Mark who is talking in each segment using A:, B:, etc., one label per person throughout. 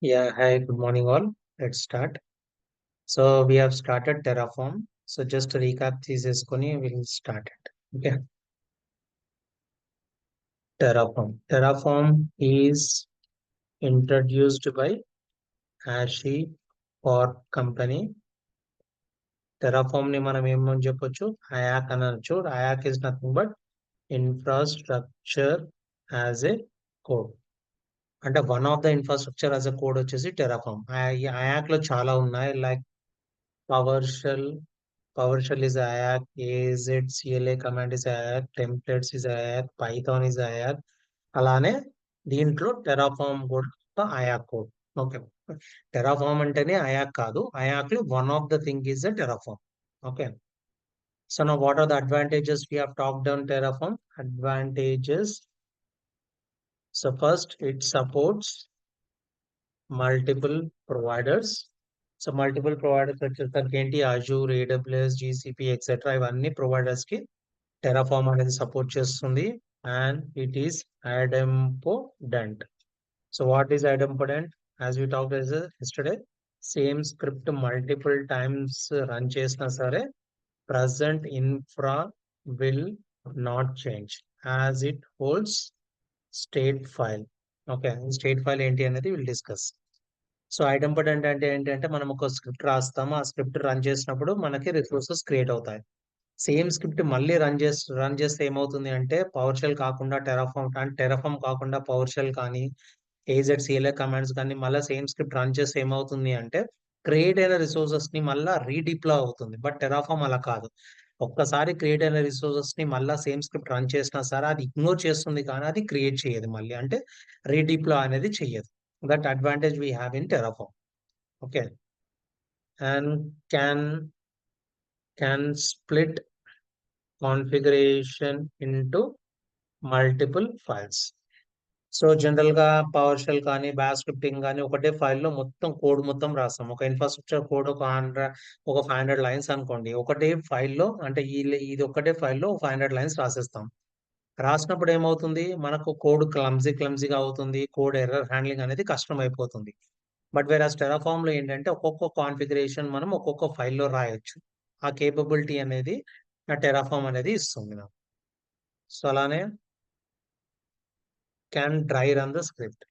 A: Yeah, hi, good morning all. Let's start. So we have started Terraform. So just to recap తీసుకొని we'll start it. Okay. Terraform is introduced by Hashi for company. Terraform ని మనం ఏమని చెప్పొచ్చు అయాక్ అని అనొచ్చు. అయాక్ is nothing but infrastructure as a code. అంటే one of the infrastructure as a code వచ్చేసి Terraform. అయాక్ లో చాలా ఉన్నాయి like PowerShell. PowerShell is IAC, AZ, CLA command is IAC, templates is IAC, Python is IAC. అలానే దీంట్లో Terraform కూడా IAC code. Okay. Terraform అంటేనే IAC కాదు. IAC లో one of the thing is the Terraform. Okay. So now what are the advantages we have talked on Terraform? Advantages. So first it supports multiple providers. So multiple providers వచ్చేసరికి ఏంటి Azure, AWS, GCP etcetera ఇవన్నీ providers కి Terraform అనేది support చేస్తుంది. And it is idempotent. So what is idempotent? As we talk yesterday, same script multiple times run చేసినా సరే present infra will not change as it holds state file. Okay, state file ఏంటి అనేది will discuss. So ఐడెంపోడెంట్ అంటే ఏంటంటే మనం ఒక script రాస్తాము, ఆ స్క్రిప్ట్ రన్ చేసినప్పుడు మనకి రిసోర్సెస్ క్రియేట్ అవుతాయి. సేమ్ స్క్రిప్ట్ మళ్ళీ రన్ చేస్తే ఏమవుతుంది అంటే పవర్ షెల్ కాకుండా టెరాఫామ్ కాకుండా పవర్ షెల్ కానీ AZCLA కమాండ్స్ కానీ మళ్ళీ సేమ్ స్క్రిప్ట్ రన్ చేస్తే ఏమవుతుంది అంటే క్రియేట్ అయిన రిసోర్సెస్ ని మళ్ళీ రీడిప్లాయ్ అవుతుంది. బట్ టెరాఫామ్ అలా కాదు. ఒక్కసారి క్రియేట్ అయిన రిసోర్సెస్ ని మళ్ళీ సేమ్ స్క్రిప్ట్ రన్ చేసినా సరే అది ఇగ్నోర్ చేస్తుంది కానీ అది క్రియేట్ చేయదు మళ్ళీ, అంటే రీడిప్లాయ్ అనేది చెయ్యదు. That advantage we have in Terraform. Okay. And can split configuration into multiple files. So general గా పవర్ షెల్ కానీ బ్యాష్ స్క్రిప్టింగ్ కానీ ఒకటే ఫైల్లో మొత్తం కోడ్ మొత్తం రాస్తాం. ఒక ఇన్ఫ్రాస్ట్రక్చర్ కోడ్ ఒక 500 లైన్స్ అనుకోండి, ఒకటే ఫైల్లో అంటే ఇది ఒకటే ఫైల్లో 500 లైన్స్ రాసేస్తాం. రాసినప్పుడు ఏమవుతుంది, మనకు కోడ్ క్లమ్జీగా అవుతుంది, కోడ్ ఎర్రర్ హ్యాండ్లింగ్ అనేది కష్టం అయిపోతుంది. బట్ వేరే టెరాఫామ్ లో ఏంటంటే ఒక్కొక్క కాన్ఫిగరేషన్ మనం ఒక్కొక్క ఫైల్లో రాయొచ్చు. ఆ కేపబిలిటీ అనేది ఆ టెరాఫామ్ అనేది ఇస్తుంది నాకు. సో అలానే can dry run the script.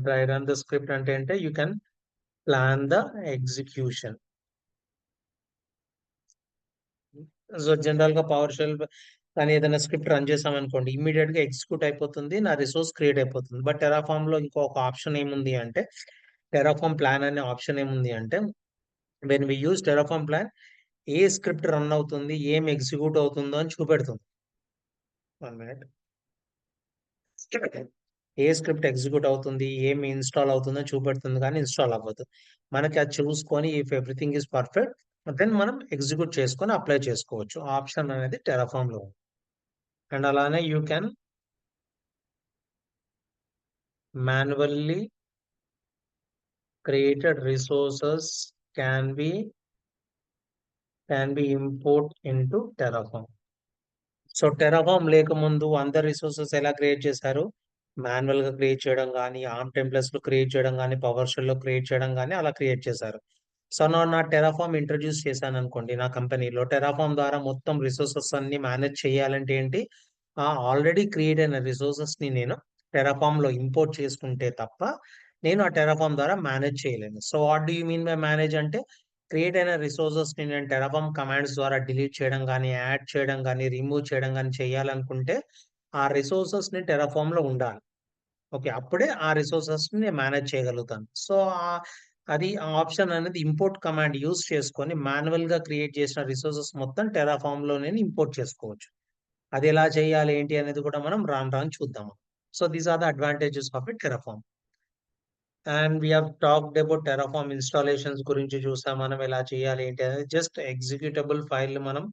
A: Dry run the script అంటే అంటే you can plan the execution. So general గా పవర్ షెల్ కానీ ఏదైనా స్క్రిప్ట్ రన్ చేసాం అనుకోండి, ఇమీడియట్ గా ఎగ్జిక్యూట్ అయిపోతుంది, నా రిసోర్స్ క్రియేట్ అయిపోతుంది. బట్ టెరాఫామ్ లో ఇంకొక ఆప్షన్ ఏముంది అంటే టెరాఫామ్ ప్లాన్ అనే ఆప్షన్ ఏముంది అంటే when we use Terraform plan ఏ స్క్రిప్ట్ రన్ అవుతుంది, ఏం ఎగ్జిక్యూట్ అవుతుందో అని చూపెడుతుంది. 1 minute. ఏ స్క్రిప్ట్ ఎగ్జిక్యూట్ అవుతుంది, ఏం ఇన్స్టాల్ అవుతుందో చూపెడుతుంది కానీ ఇన్స్టాల్ అవ్వదు. మనకి అది చూసుకొని if everything is perfect then మనం ఎగ్జిక్యూట్ చేసుకొని అప్లై చేసుకోవచ్చు. ఆప్షన్ అనేది టెరాఫామ్ లో ఉంది. అండ్ అలానే you can manually created resources can be import into Terraform. So Terraform లేకముందు అందరు రిసోర్సెస్ ఎలా క్రియేట్ చేశారు, మాన్యువల్ గా క్రియేట్ చేయడం కానీ, ఆర్మ్ టెంప్లెట్స్ లో క్రియేట్ చేయడం కానీ, పవర్ షెల్ లో క్రియేట్ చేయడం కానీ అలా క్రియేట్ చేశారు. సో నా టెరాఫామ్ ఇంట్రడ్యూస్ చేశాను అనుకోండి నా కంపెనీలో, టెరాఫామ్ ద్వారా మొత్తం రిసోర్సెస్ అన్ని మేనేజ్ చేయాలంటే ఏంటి, ఆ ఆల్రెడీ క్రియేట్ అయిన రిసోర్సెస్ ని నేను టెరాఫామ్ లో ఇంపోర్ట్ చేసుకుంటే తప్ప నేను ఆ టెరాఫామ్ ద్వారా మేనేజ్ చేయలేను. So what do you mean by manage అంటే క్రియేట్ అయిన రిసోర్సెస్ ని నేను టెరాఫామ్ కమాండ్స్ ద్వారా డిలీట్ చేయడం కానీ, యాడ్ చేయడం కానీ, రిమూవ్ చేయడం కానీ చేయాలనుకుంటే ఆ రిసోర్సెస్ ని టెరాఫామ్ లో ఉండాలి. ఓకే, అప్పుడే ఆ రిసోర్సెస్ ని నేను మేనేజ్ చేయగలుగుతాను. సో అది ఆ ఆప్షన్ అనేది ఇంపోర్ట్ కమాండ్ యూస్ చేసుకొని మాన్యువల్ గా క్రియేట్ చేసిన రిసోర్సెస్ మొత్తం టెరాఫామ్ లో నేను ఇంపోర్ట్ చేసుకోవచ్చు. అది ఎలా చేయాలి ఏంటి అనేది కూడా మనం రాను చూద్దాము. So these are the advantages of it Terraform. And we have talked about Terraform installations గురించి చూసాం, మనం ఎలా చేయాలి ఏంటి అనేది. జస్ట్ ఎగ్జిక్యూటబుల్ ఫైల్ మనం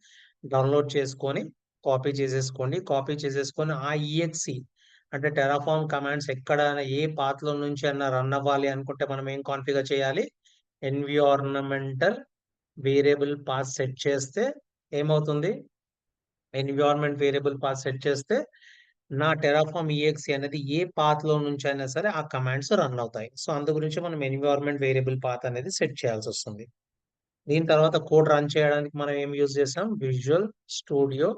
A: డౌన్లోడ్ చేసుకొని కాపీ చేసేసుకొని ఆ EXE అంటే టెరాఫామ్ కమాండ్స్ ఎక్కడ ఏ పాత్ లో నుంచి అన్న రన్ అవ్వాలి అనుకుంటే మనం ఏం కాన్ఫిగర్ చేయాలి, ఎన్విరాన్మెంటల్ వేరియబుల్ పాత్ సెట్ చేస్తే ఏమవుతుంది, ఎన్విరాన్మెంట్ వేరియబుల్ పాత్ సెట్ చేస్తే నా టెరాఫార్మ్ ఈఎక్సీ అనేది ఏ పాత్ లో నుంచి అయినా సరే ఆ కమాండ్స్ రన్ అవుతాయి. సో అందు గురించి మనం ఎన్విరాన్మెంట్ వేరియబుల్ పాత్ అనేది సెట్ చేయాల్సి వస్తుంది. దీని తర్వాత కోడ్ రన్ చేయడానికి మనం ఏం యూజ్ చేసాం? విజువల్ స్టూడియో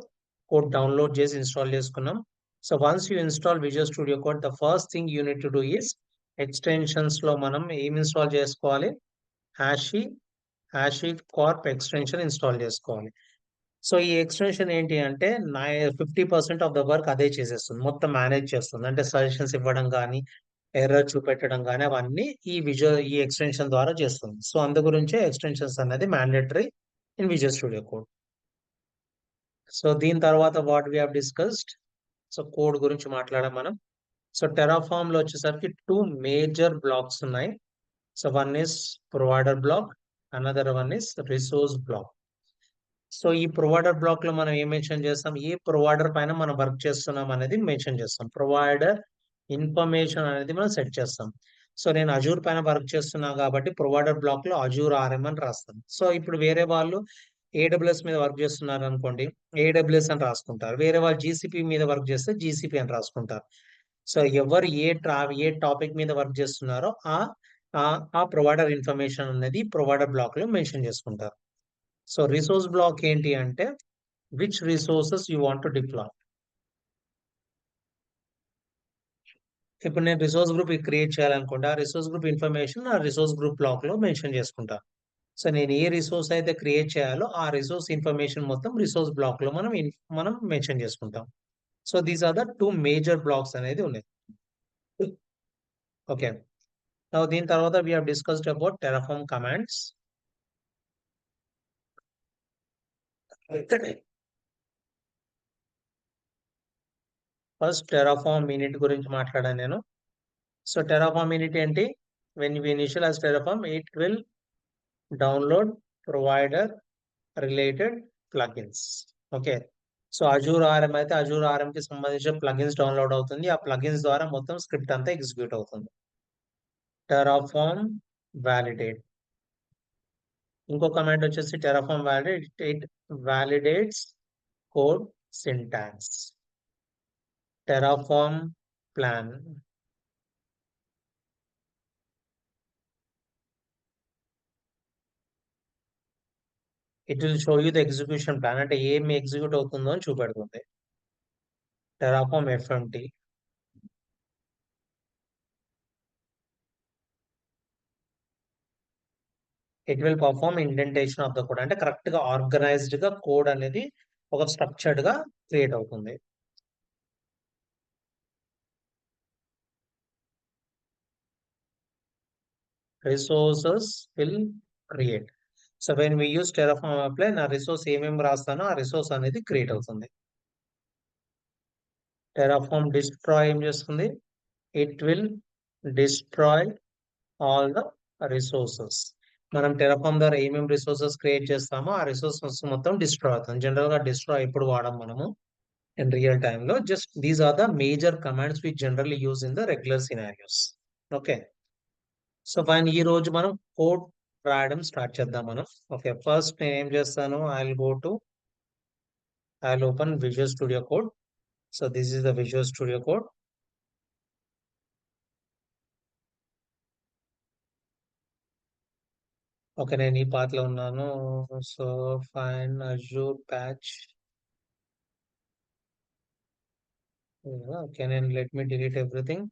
A: కోడ్ డౌన్లోడ్ చేసి ఇన్స్టాల్ చేసుకున్నాం. So once you install visual Studio code, the first thing you need to do is extensions లో మనం ఏం ఇన్స్టాల్ చేసుకోవాలి? హ్యాషీ హ్యాషీ కార్ప్ ఎక్స్టెన్షన్ ఇన్స్టాల్ చేసుకోవాలి. సో ఈ ఎక్స్టెన్షన్ ఏంటి అంటే 50% ఆఫ్ ద వర్క్ అదే చేసేస్తుంది. మొత్తం మేనేజ్ చేస్తుంది. అంటే సజెషన్స్ ఇవ్వడం కానీ, ఎర్రర్ చూపెట్టడం కానీ అవన్నీ ఈ ఎక్స్టెన్షన్ ద్వారా చేస్తుంది. సో అందు గురించే ఎక్స్టెన్షన్స్ అనేది mandatory in Visual Studio Code. So దీని తర్వాత what we have discussed. So code గురించి మాట్లాడాం మనం. సో టెరాఫార్మ్ లో వచ్చేసరికి 2 మేజర్ బ్లాక్స్ ఉన్నాయి. So one is provider block, another one is resource block. So ఈ ప్రొవైడర్ బ్లాక్ లో మనం ఏం మెన్షన్ చేస్తాం? ఏ ప్రొవైడర్ పైన మనం వర్క్ చేస్తున్నాం అనేది మెన్షన్ చేస్తాం. ప్రొవైడర్ ఇన్ఫర్మేషన్ అనేది మనం సెట్ చేస్తాం. సో నేను అజూర్ పైన వర్క్ చేస్తున్నా కాబట్టి ప్రొవైడర్ బ్లాక్ లో అజూర్ ఆర్ఎం అని రాస్తాం. సో ఇప్పుడు వేరే వాళ్ళు ఏడబ్ల్యూఎస్ మీద వర్క్ చేస్తున్నారు అనుకోండి, ఏడబ్ల్యూఎస్ అని రాసుకుంటారు. వేరే వాళ్ళు జీసీపీ మీద వర్క్ చేస్తే జీసీపీ అని రాసుకుంటారు. సో ఎవరు ఏ టాపిక్ మీద వర్క్ చేస్తున్నారో ఆ ఆ ప్రొవైడర్ ఇన్ఫర్మేషన్ అనేది ప్రొవైడర్ బ్లాక్ లో మెన్షన్ చేసుకుంటారు. సో రిసోర్స్ బ్లాక్ ఏంటి అంటే which resources you want to deploy. ఇప్పుడు నేను రిసోర్స్ గ్రూప్ క్రియేట్ చేయాలనుకుంటే ఆ రిసోర్స్ గ్రూప్ ఇన్ఫర్మేషన్ ఆ రిసోర్స్ గ్రూప్ బ్లాక్ లో మెన్షన్ చేసుకుంటాను. సో నేను ఏ రిసోర్స్ అయితే క్రియేట్ చేయాలో ఆ రిసోర్స్ ఇన్ఫర్మేషన్ మొత్తం రిసోర్స్ బ్లాక్ లో మనం మెన్షన్ చేసుకుంటాం. So these are the 2 major blocks అనేది ఉన్నాయి. ఓకే. నౌ దీని తర్వాత వి have discussed about Terraform commands. First Terraform init గురించి మాట్లాడాను నేను. సో టెరాఫార్మ్ ఇనిట్ ఏంటి? when we initialize Terraform, it will download provider related plugins. Okay. So Azure RM అయితే Azure RM కి సంబంధించిన ప్లగిన్స్ డౌన్లోడ్ అవుతుంది. ఆ ప్లగిన్స్ ద్వారా మొత్తం స్క్రిప్ట్ అంతా ఎగ్జిక్యూట్ అవుతుంది. Terraform validate. ఇంకో కమాండ్ వచ్చేసి Terraform validate. It validates code syntax. Terraform plan. It will show you the execution plan, అంటే ఏమి ఎగ్జిక్యూట్ అవుతుందో అని చూపెడుతుంది. Terraform FMT. It will perform indentation of the code, అంటే కరెక్ట్ గా ఆర్గనైజ్డ్ గా కోడ్ అనేది ఒక స్ట్రక్చర్డ్ గా క్రియేట్ అవుతుంది. Resources will create. So when we use Terraform apply, నా రిసోర్స్ ఏమేమి రాస్తానో ఆ రిసోర్స్ అనేది క్రియేట్ అవుతుంది. టెరాఫార్మ్ డిస్ట్రాయ్ ఏం చేస్తుంది? It will destroy all the resources. మనం టెరాఫార్మ్ ద్వారా ఏమేమి రిసోర్సెస్ క్రియేట్ చేస్తామో ఆ రిసోర్సెస్ మొత్తం డిస్ట్రాయ్ అవుతుంది. జనరల్ గా డిస్ట్రాయ్ ఎప్పుడు వాడడం మనము in real time lo. Just these are the major commands we generally use in the regular scenarios. Okay. So fine, ఈ రోజు మనం కోడ్ రాయడం స్టార్ట్ చేద్దాం మనం. ఓకే, ఫస్ట్ నేను ఏం చేస్తాను? I'll open Visual Studio Code. So this is the Visual Studio Code. Okay, నేను ఈ పాత్ లో ఉన్నాను. So fine, Azure patch. Okay, నేను let me delete everything.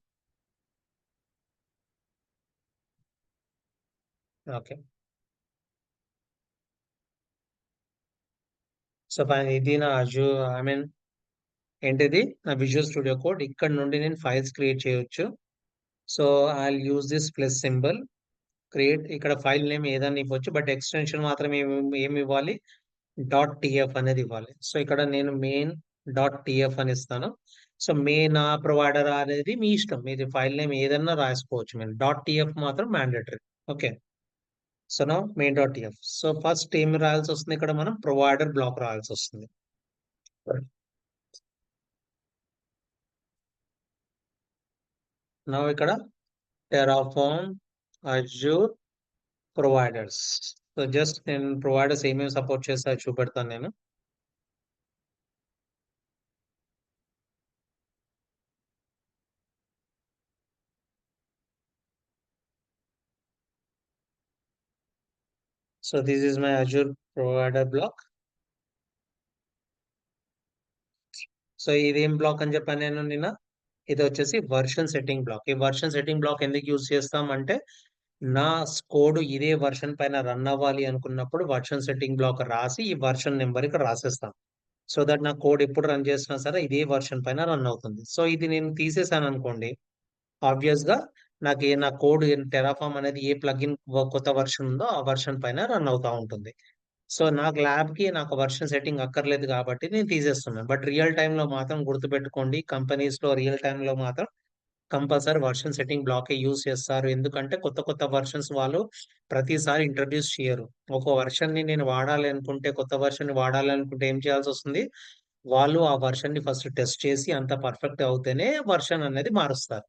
A: Okay. So fine, ఇది నా అజూర్, ఐ మీన్ ఏంటిది, నా విజువల్ స్టూడియో కోడ్. ఇక్కడ నుండి నేను ఫైల్స్ క్రియేట్ చేయొచ్చు. So I use this plus symbol, create. ఇక్కడ ఫైల్ నేమ్ ఏదైనా ఇవ్వచ్చు, బట్ ఎక్స్టెన్షన్ మాత్రం ఏమి ఇవ్వాలి? డాట్ టిఎఫ్ అనేది ఇవ్వాలి. సో ఇక్కడ నేను మెయిన్ డాట్ టిఎఫ్ అని ఇస్తాను. సో మెయిన్ ఆ ప్రొవైడర్ అనేది మీ ఇష్టం, మీరు ఫైల్ నేమ్ ఏదైనా రాసుకోవచ్చు. మీరు డాట్ టిఎఫ్ మాత్రం మ్యాండేటరీ. ఓకే. సో నా main dot TF. So first ఏం రాయాల్సి వస్తుంది? ఇక్కడ మనం ప్రొవైడర్ బ్లాక్ రాయాల్సి వస్తుంది. నా ఇక్కడ Terraform Azure providers. So just నేను ప్రొవైడర్స్ ఏమేమి సపోర్ట్ చేస్తా చూపెడతాను నేను. So this is my Azure provider block. So ఇదేం బ్లాక్ అని చెప్పాను నేను నిన్న? ఇది వచ్చేసి వర్షన్ సెట్టింగ్ బ్లాక్. ఈ వర్షన్ సెట్టింగ్ బ్లాక్ ఎందుకు యూజ్ చేస్తాం అంటే, నా కోడ్ ఇదే వర్షన్ పైన రన్ అవ్వాలి అనుకున్నప్పుడు వర్షన్ సెట్టింగ్ బ్లాక్ రాసి ఈ వర్షన్ నెంబర్ ఇక్కడ రాసేస్తాం. సో దట్ నా కోడ్ ఎప్పుడు రన్ చేసినా సరే ఇదే వర్షన్ పైన రన్ అవుతుంది. సో ఇది నేను తీసేసాను అనుకోండి, ఆబ్వియస్ గా నా కోడ్ టెరాఫామ్ అనేది ఏ ప్లగిన్ కొత్త వర్షన్ ఉందో ఆ వర్షన్ పైన రన్ అవుతా ఉంటుంది. సో నాకు ల్యాబ్ కి నాకు వర్షన్ సెట్టింగ్ అక్కర్లేదు కాబట్టి నేను తీసేస్తున్నాను. బట్ రియల్ టైమ్ లో మాత్రం గుర్తుపెట్టుకోండి, కంపెనీస్ లో రియల్ టైమ్ లో మాత్రం కంపల్సరీ వర్షన్ సెట్టింగ్ బ్లాకే యూజ్ చేస్తారు. ఎందుకంటే కొత్త కొత్త వర్షన్స్ వాళ్ళు ప్రతిసారి ఇంట్రడ్యూస్ చేయరు. ఒక వర్షన్ ని నేను వాడాలి అనుకుంటే, కొత్త వర్షన్ ని వాడాలి అనుకుంటే ఏం చేయాల్సి వస్తుంది? వాళ్ళు ఆ వర్షన్ ని ఫస్ట్ టెస్ట్ చేసి అంత పర్ఫెక్ట్ అవుతేనే వర్షన్ అనేది మారుస్తారు.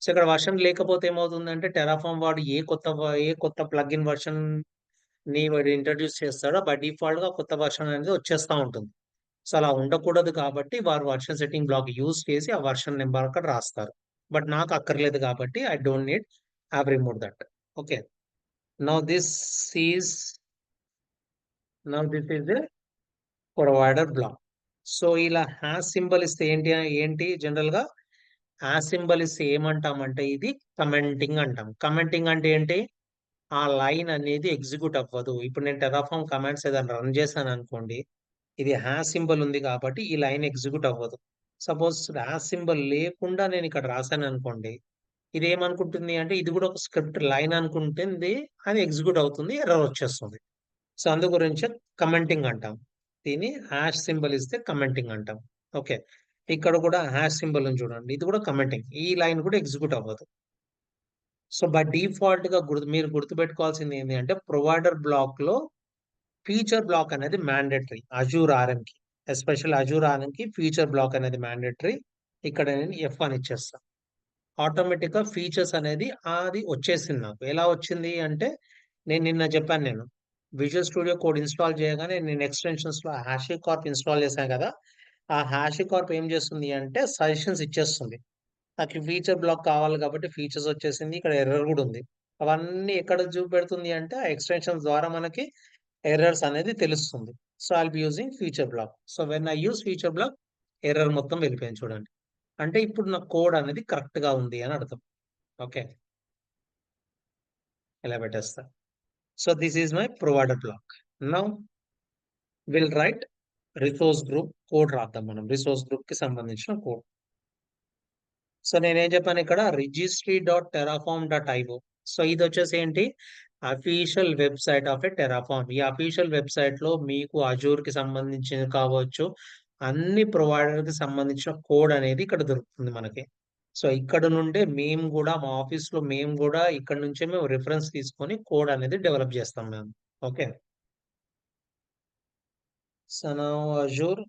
A: సో ఇక్కడ వర్షన్ లేకపోతే ఏమవుతుందంటే, టెరాఫామ్ వాడు ఏ కొత్త ప్లగిన్ వర్షన్ ని వాడు ఇంట్రడ్యూస్ చేస్తాడో బై డిఫాల్ట్ గా కొత్త వర్షన్ అనేది వచ్చేస్తా ఉంటుంది. సో అలా ఉండకూడదు కాబట్టి వారు వర్షన్ సెట్టింగ్ బ్లాక్ యూజ్ చేసి ఆ వర్షన్ నెంబర్ అక్కడ రాస్తారు. బట్ నాకు అక్కర్లేదు కాబట్టి I don't need, I have removed that. Okay. Now this is this is a provider block. So ఇలా హ్యాష్ సింబల్ ఇస్తే ఏంటి జనరల్ గా హ్యాష్ సింబల్ ఇస్తే ఏమంటామంటే ఇది కమెంటింగ్ అంటాం. కమెంటింగ్ అంటే ఏంటి? ఆ లైన్ అనేది ఎగ్జిక్యూట్ అవ్వదు. ఇప్పుడు నేను టెరాఫామ్ కమాండ్స్ ఏదైనా రన్ చేశాను అనుకోండి, ఇది హ్యాష్ సింబల్ ఉంది కాబట్టి ఈ లైన్ ఎగ్జిక్యూట్ అవ్వదు. సపోజ్ హ్యాష్ సింబల్ లేకుండా నేను ఇక్కడ రాశాను అనుకోండి, ఇది ఏమనుకుంటుంది అంటే ఇది కూడా ఒక స్క్రిప్ట్ లైన్ అనుకుంటుంది, అది ఎగ్జిక్యూట్ అవుతుంది, ఎర్రర్ వచ్చేస్తుంది. సో అందు గురించి కమెంటింగ్ అంటాం. దీన్ని హ్యాష్ సింబల్ ఇస్తే కమెంటింగ్ అంటాం. ఓకే. ఇక్కడ కూడా హ్యాష్ సింబల్ ఉంది చూడండి, ఇది కూడా కమెంటింగ్. ఈ లైన్ కూడా ఎగ్జిక్యూట్ అవ్వదు. సో బై డిఫాల్ట్ గా మీరు గుర్తుపెట్టుకోవాల్సింది ఏంటి అంటే, ప్రొవైడర్ బ్లాక్ లో ఫీచర్ బ్లాక్ అనేది మ్యాండేటరీ అజూర్ ఆర్ఎం కి. ఎస్పెషల్ అజూర్ ఆర్ఎం కి ఫీచర్ బ్లాక్ అనేది మ్యాండేటరీ. ఇక్కడ నేను ఎఫ్ అని ఇచ్చేస్తాను. ఆటోమేటిక్ గా ఫీచర్స్ అనేది అది వచ్చేసింది నాకు. ఎలా వచ్చింది అంటే, నేను నిన్న చెప్పాను నేను విజువల్ స్టూడియో కోడ్ ఇన్స్టాల్ చేయగానే నేను ఎక్స్టెన్షన్స్ లో HashiCorp ఇన్స్టాల్ చేశాను కదా, ఆ HashiCorp ఏం చేస్తుంది అంటే సజెషన్స్ ఇచ్చేస్తుంది. నాకు ఫీచర్ బ్లాక్ కావాలి కాబట్టి ఫీచర్స్ వచ్చేసింది. ఇక్కడ ఎర్రర్ కూడా ఉంది. అవన్నీ ఎక్కడ చూపెడుతుంది అంటే ఆ ఎక్స్టెన్షన్స్ ద్వారా మనకి ఎర్రర్స్ అనేది తెలుస్తుంది. So I'll be using feature block. So when I use feature block, error మొత్తం వెళ్ళిపోయింది చూడండి. అంటే ఇప్పుడు నా కోడ్ అనేది కరెక్ట్ గా ఉంది అని అర్థం. ఓకే. ఇలా పెట్టేస్తా. So this is my provider block. Now will write resource group code రాద్దాం మనం. రిసోర్స్ గ్రూప్ కి సంబంధించిన కోడ్. సో నేనేం చెప్పాను ఇక్కడ, registry.terraform.io. సో ఇది వచ్చేసి ఏంటి, official website of a Terraform. ఈ అఫీషియల్ వెబ్సైట్ లో మీకు అజూర్ కి సంబంధించిన కావచ్చు, అన్ని ప్రొవైడర్ కి సంబంధించిన కోడ్ అనేది ఇక్కడ దొరుకుతుంది మనకి. సో ఇక్కడ నుండే మేము కూడా మా ఆఫీస్ లో మేము కూడా ఇక్కడ నుంచే మేము రిఫరెన్స్ తీసుకొని కోడ్ అనేది డెవలప్ చేస్తాం మేము. ఓకే. సో నా అజూర్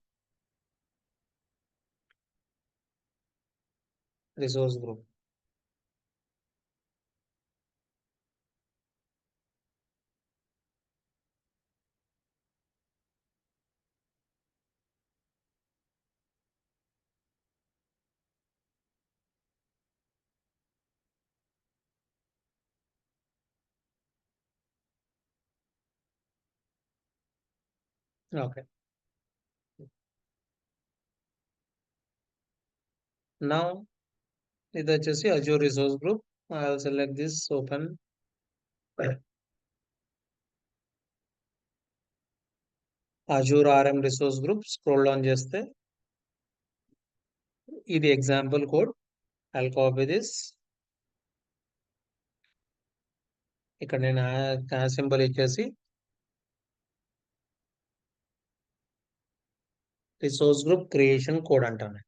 A: రిసోర్స్ గ్రూప్. ఓకే. నా ఇది వచ్చేసి Azure resource group. I will select this open Azure RM resource group. Scroll down చేస్తే ఇది example code. I'll copy this. ఇక్కడ నేను సింబల్ ఇచ్చేసి రిసోర్స్ గ్రూప్ క్రియేషన్ కోడ్ అంటాను.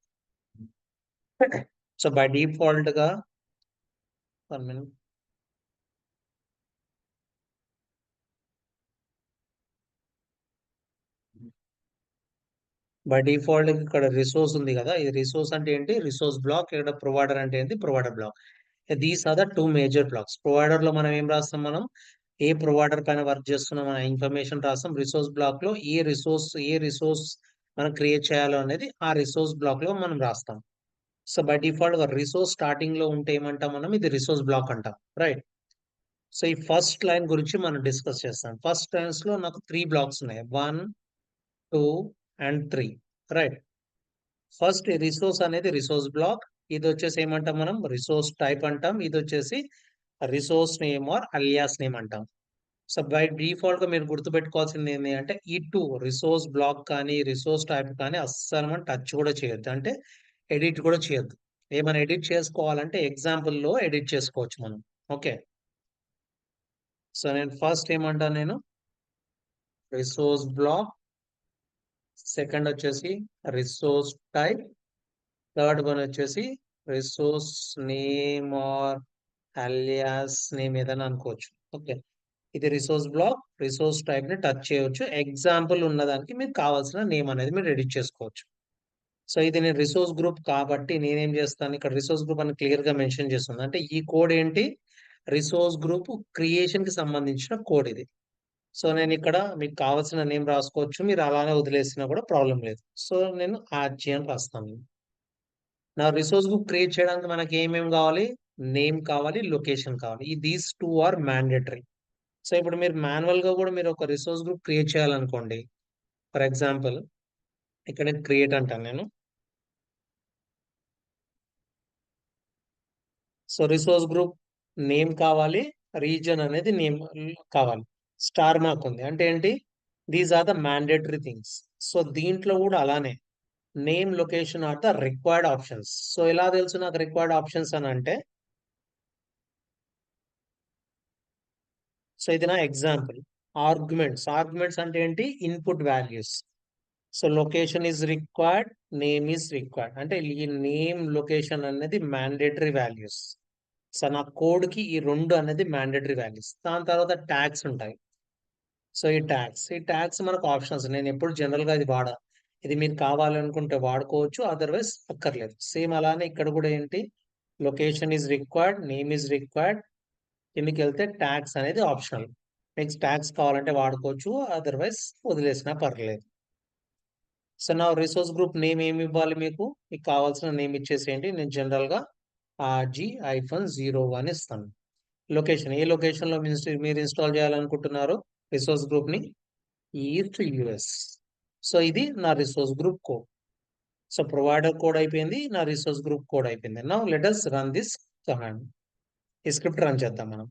A: సో బై డిఫాల్ట్ గా 1 minute. బై డిఫాల్ట్ ఇక్కడ రిసోర్స్ ఉంది కదా, ఇది రిసోర్స్ అంటే ఏంటి, రిసోర్స్ బ్లాక్. ఇక్కడ ప్రొవైడర్ అంటే ఏంటి, provider block. These are the 2 major blocks. Provider లో మనం ఏం రాస్తాం, మనం ఏ ప్రొవైడర్ పైన వర్క్ చేస్తున్నాం అనే ఇన్ఫర్మేషన్ రాస్తాం. రిసోర్స్ బ్లాక్ లో ఏ రిసోర్స్ మనం క్రియేట్ చేయాలో అనేది ఆ రిసోర్స్ బ్లాక్ లో మనం రాస్తాం. సో బై డిఫాల్ట్ గా రిసోర్స్ స్టార్టింగ్ లో ఉంటే ఏమంటాం మనం, ఇది రిసోర్స్ బ్లాక్ అంటాం. రైట్. సో ఈ ఫస్ట్ లైన్ గురించి మనం డిస్కస్ చేస్తాం. ఫస్ట్ లైన్స్ లో నాకు 3 బ్లాక్స్ ఉన్నాయి. 1, 2 అండ్ 3. రైట్. ఫస్ట్ రిసోర్స్ అనేది రిసోర్స్ బ్లాక్. ఇది వచ్చేసి ఏమంటాం మనం? రిసోర్స్ టైప్ అంటాం. ఇది వచ్చేసి resource name or alias name అంటాం. సో బై డిఫాల్ట్ గా మీరు గుర్తుపెట్టుకోవాల్సింది ఏంటి అంటే ఈ టూ రిసోర్స్ బ్లాక్ కానీ రిసోర్స్ టైప్ కానీ అస్సలు మనం టచ్ కూడా చేయొద్దు. అంటే ఎడిట్ కూడా చేయొద్దు. ఏమైనా ఎడిట్ చేసుకోవాలంటే ఎగ్జాంపుల్ లో ఎడిట్ చేసుకోవచ్చు మనం. ఓకే. సో నేను ఫస్ట్ ఏమంటాను, నేను రిసోర్స్ బ్లాక్, సెకండ్ వచ్చేసి రిసోర్స్ టైప్, థర్డ్ వన్ వచ్చేసి resource name or alias name ఏదైనా అనుకోవచ్చు. ఓకే. ఇది రిసోర్స్ బ్లాక్, రిసోర్స్ టైప్ ని టచ్ చేయవచ్చు. ఎగ్జాంపుల్ ఉన్నదానికి మీకు కావాల్సిన నేమ్ అనేది మీరు ఎడిట్ చేసుకోవచ్చు. సో ఇది నేను రిసోర్స్ గ్రూప్ కాబట్టి నేనేం చేస్తాను, ఇక్కడ రిసోర్స్ గ్రూప్ అని క్లియర్ గా మెన్షన్ చేస్తుంది. అంటే ఈ కోడ్ ఏంటి? రిసోర్స్ గ్రూప్ క్రియేషన్ కి సంబంధించిన కోడ్ ఇది. సో నేను ఇక్కడ మీకు కావాల్సిన నేమ్ రాసుకోవచ్చు. మీరు అలానే వదిలేసినా కూడా ప్రాబ్లం లేదు. సో నేను ఆర్జీ అని రాస్తాను. నా రిసోర్స్ గ్రూప్ క్రియేట్ చేయడానికి మనకి ఏమేమి కావాలి? నేమ్ కావాలి, లొకేషన్ కావాలి. ఈ these two are mandatory. So ఇప్పుడు మీరు మాన్యువల్ గా కూడా మీరు ఒక రిసోర్స్ గ్రూప్ క్రియేట్ చేయాలనుకోండి. ఫర్ ఎగ్జాంపుల్ ఇక్కడ నేను క్రియేట్ అంటాను నేను. సో రిసోర్స్ గ్రూప్ నేమ్ కావాలి, రీజన్ అనేది నేమ్ కావాలి. స్టార్ మార్క్ ఉంది అంటే ఏంటి? These are the mandatory things. So దీంట్లో కూడా అలానే name, location are the required options. So ఎలా తెలుసు నాకు రిక్వైర్డ్ ఆప్షన్స్ అని అంటే, సో ఇది నా ఎగ్జాంపుల్. ఆర్గ్యుమెంట్స్ అంటే ఏంటి? Input values. So location is required, name is required. అంటే ఈ నేమ్, లొకేషన్ అనేది మ్యాండేటరీ వాల్యూస్. సో నా కోడ్ కి ఈ రెండు అనేది మ్యాండేటరీ వాల్యూస్. దాని తర్వాత ట్యాగ్స్ ఉంటాయి. సో ఈ ట్యాగ్స్ మనకు ఆప్షన్స్. నేను ఎప్పుడు జనరల్ గా ఇది వాడా. ఇది మీరు కావాలనుకుంటే వాడుకోవచ్చు, అదర్వైజ్ అక్కర్లేదు. సేమ్ అలానే ఇక్కడ కూడా ఏంటి? Location is required, name is required. కిందికి వెళ్తే ట్యాగ్స్ అనేది ఆప్షనల్. నెక్స్ట్ ట్యాగ్స్ కావాలంటే వాడుకోవచ్చు, అదర్వైజ్ వదిలేసినా పర్లేదు. సో నా రిసోర్స్ గ్రూప్ నేమ్ ఏమి ఇవ్వాలి? మీకు కావాల్సిన నేమ్ ఇచ్చేసేయండి. నేను జనరల్ గా RG-01 ఇస్తాను. లొకేషన్ ఏ లొకేషన్ లో మీరు ఇన్స్టాల్ చేయాలనుకుంటున్నారు రిసోర్స్ గ్రూప్ ని? East US. సో ఇది నా resource group code. So provider code అయిపోయింది, నా రిసోర్స్ గ్రూప్ కోడ్ అయిపోయింది. Now let us run this command. ఈ స్క్రిప్ట్ రన్ చేద్దాం మనం.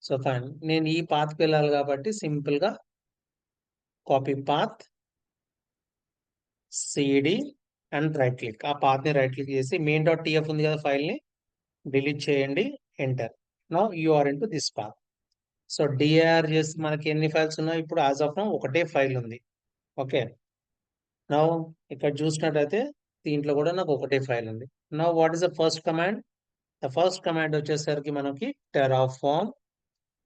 A: సో ఫైన్, నేను ఈ పాత్కి వెళ్ళాలి కాబట్టి సింపుల్ గా copy path, cd and right click. ఆ పాత్ ని రైట్ క్లిక్ చేసి main.tf ఉంది కదా, ఫైల్ ని డిలీట్ చేయండి, enter. Now you are into this path. So dir చేసి మనకి ఎన్ని ఫైల్స్ ఉన్నాయి? ఇప్పుడు యాజ్ ఆఫ్ నౌ ఒకటే ఫైల్ ఉంది. ఓకే. నౌ ఇక్కడ చూసినట్టయితే దీంట్లో కూడా నాకు ఒకటే ఫైల్ ఉంది. Now what is the first command? The first command వచ్చేసరికి మనకి టెరాఫార్మ్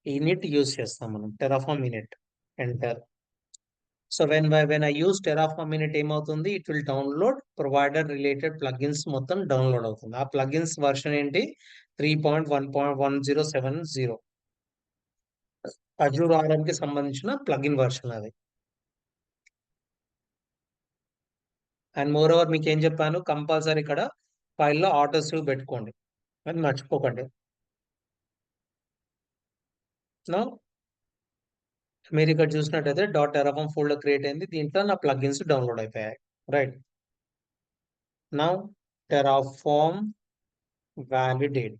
A: ఇనిట్ యూస్ చేస్తాం మనం. Terraform init, enter. So when I use Terraform Init ఏమవుతుంది? It will download provider related plugins మొత్తం డౌన్లోడ్ అవుతుంది. ఆ ప్లగిన్స్ వర్షన్ ఏంటి? 3.1.1070. అజూర్ ఆర్ఎం కి సంబంధించిన ప్లగిన్ వర్షన్ అది. అండ్ మోర్ ఓవర్ మీకు ఏం చెప్పాను? కంపల్సరీ ఇక్కడ ఫైల్లో ఆటో సేవ్ పెట్టుకోండి, అది మర్చిపోకండి. నో మీరు ఇక్కడ చూసినట్టయితే .terraform ఫోల్డర్ క్రియేట్ అయింది. దీంట్లో నా ప్లగిన్స్ డౌన్లోడ్ అయిపోయాయి. Right. Now Terraform validate.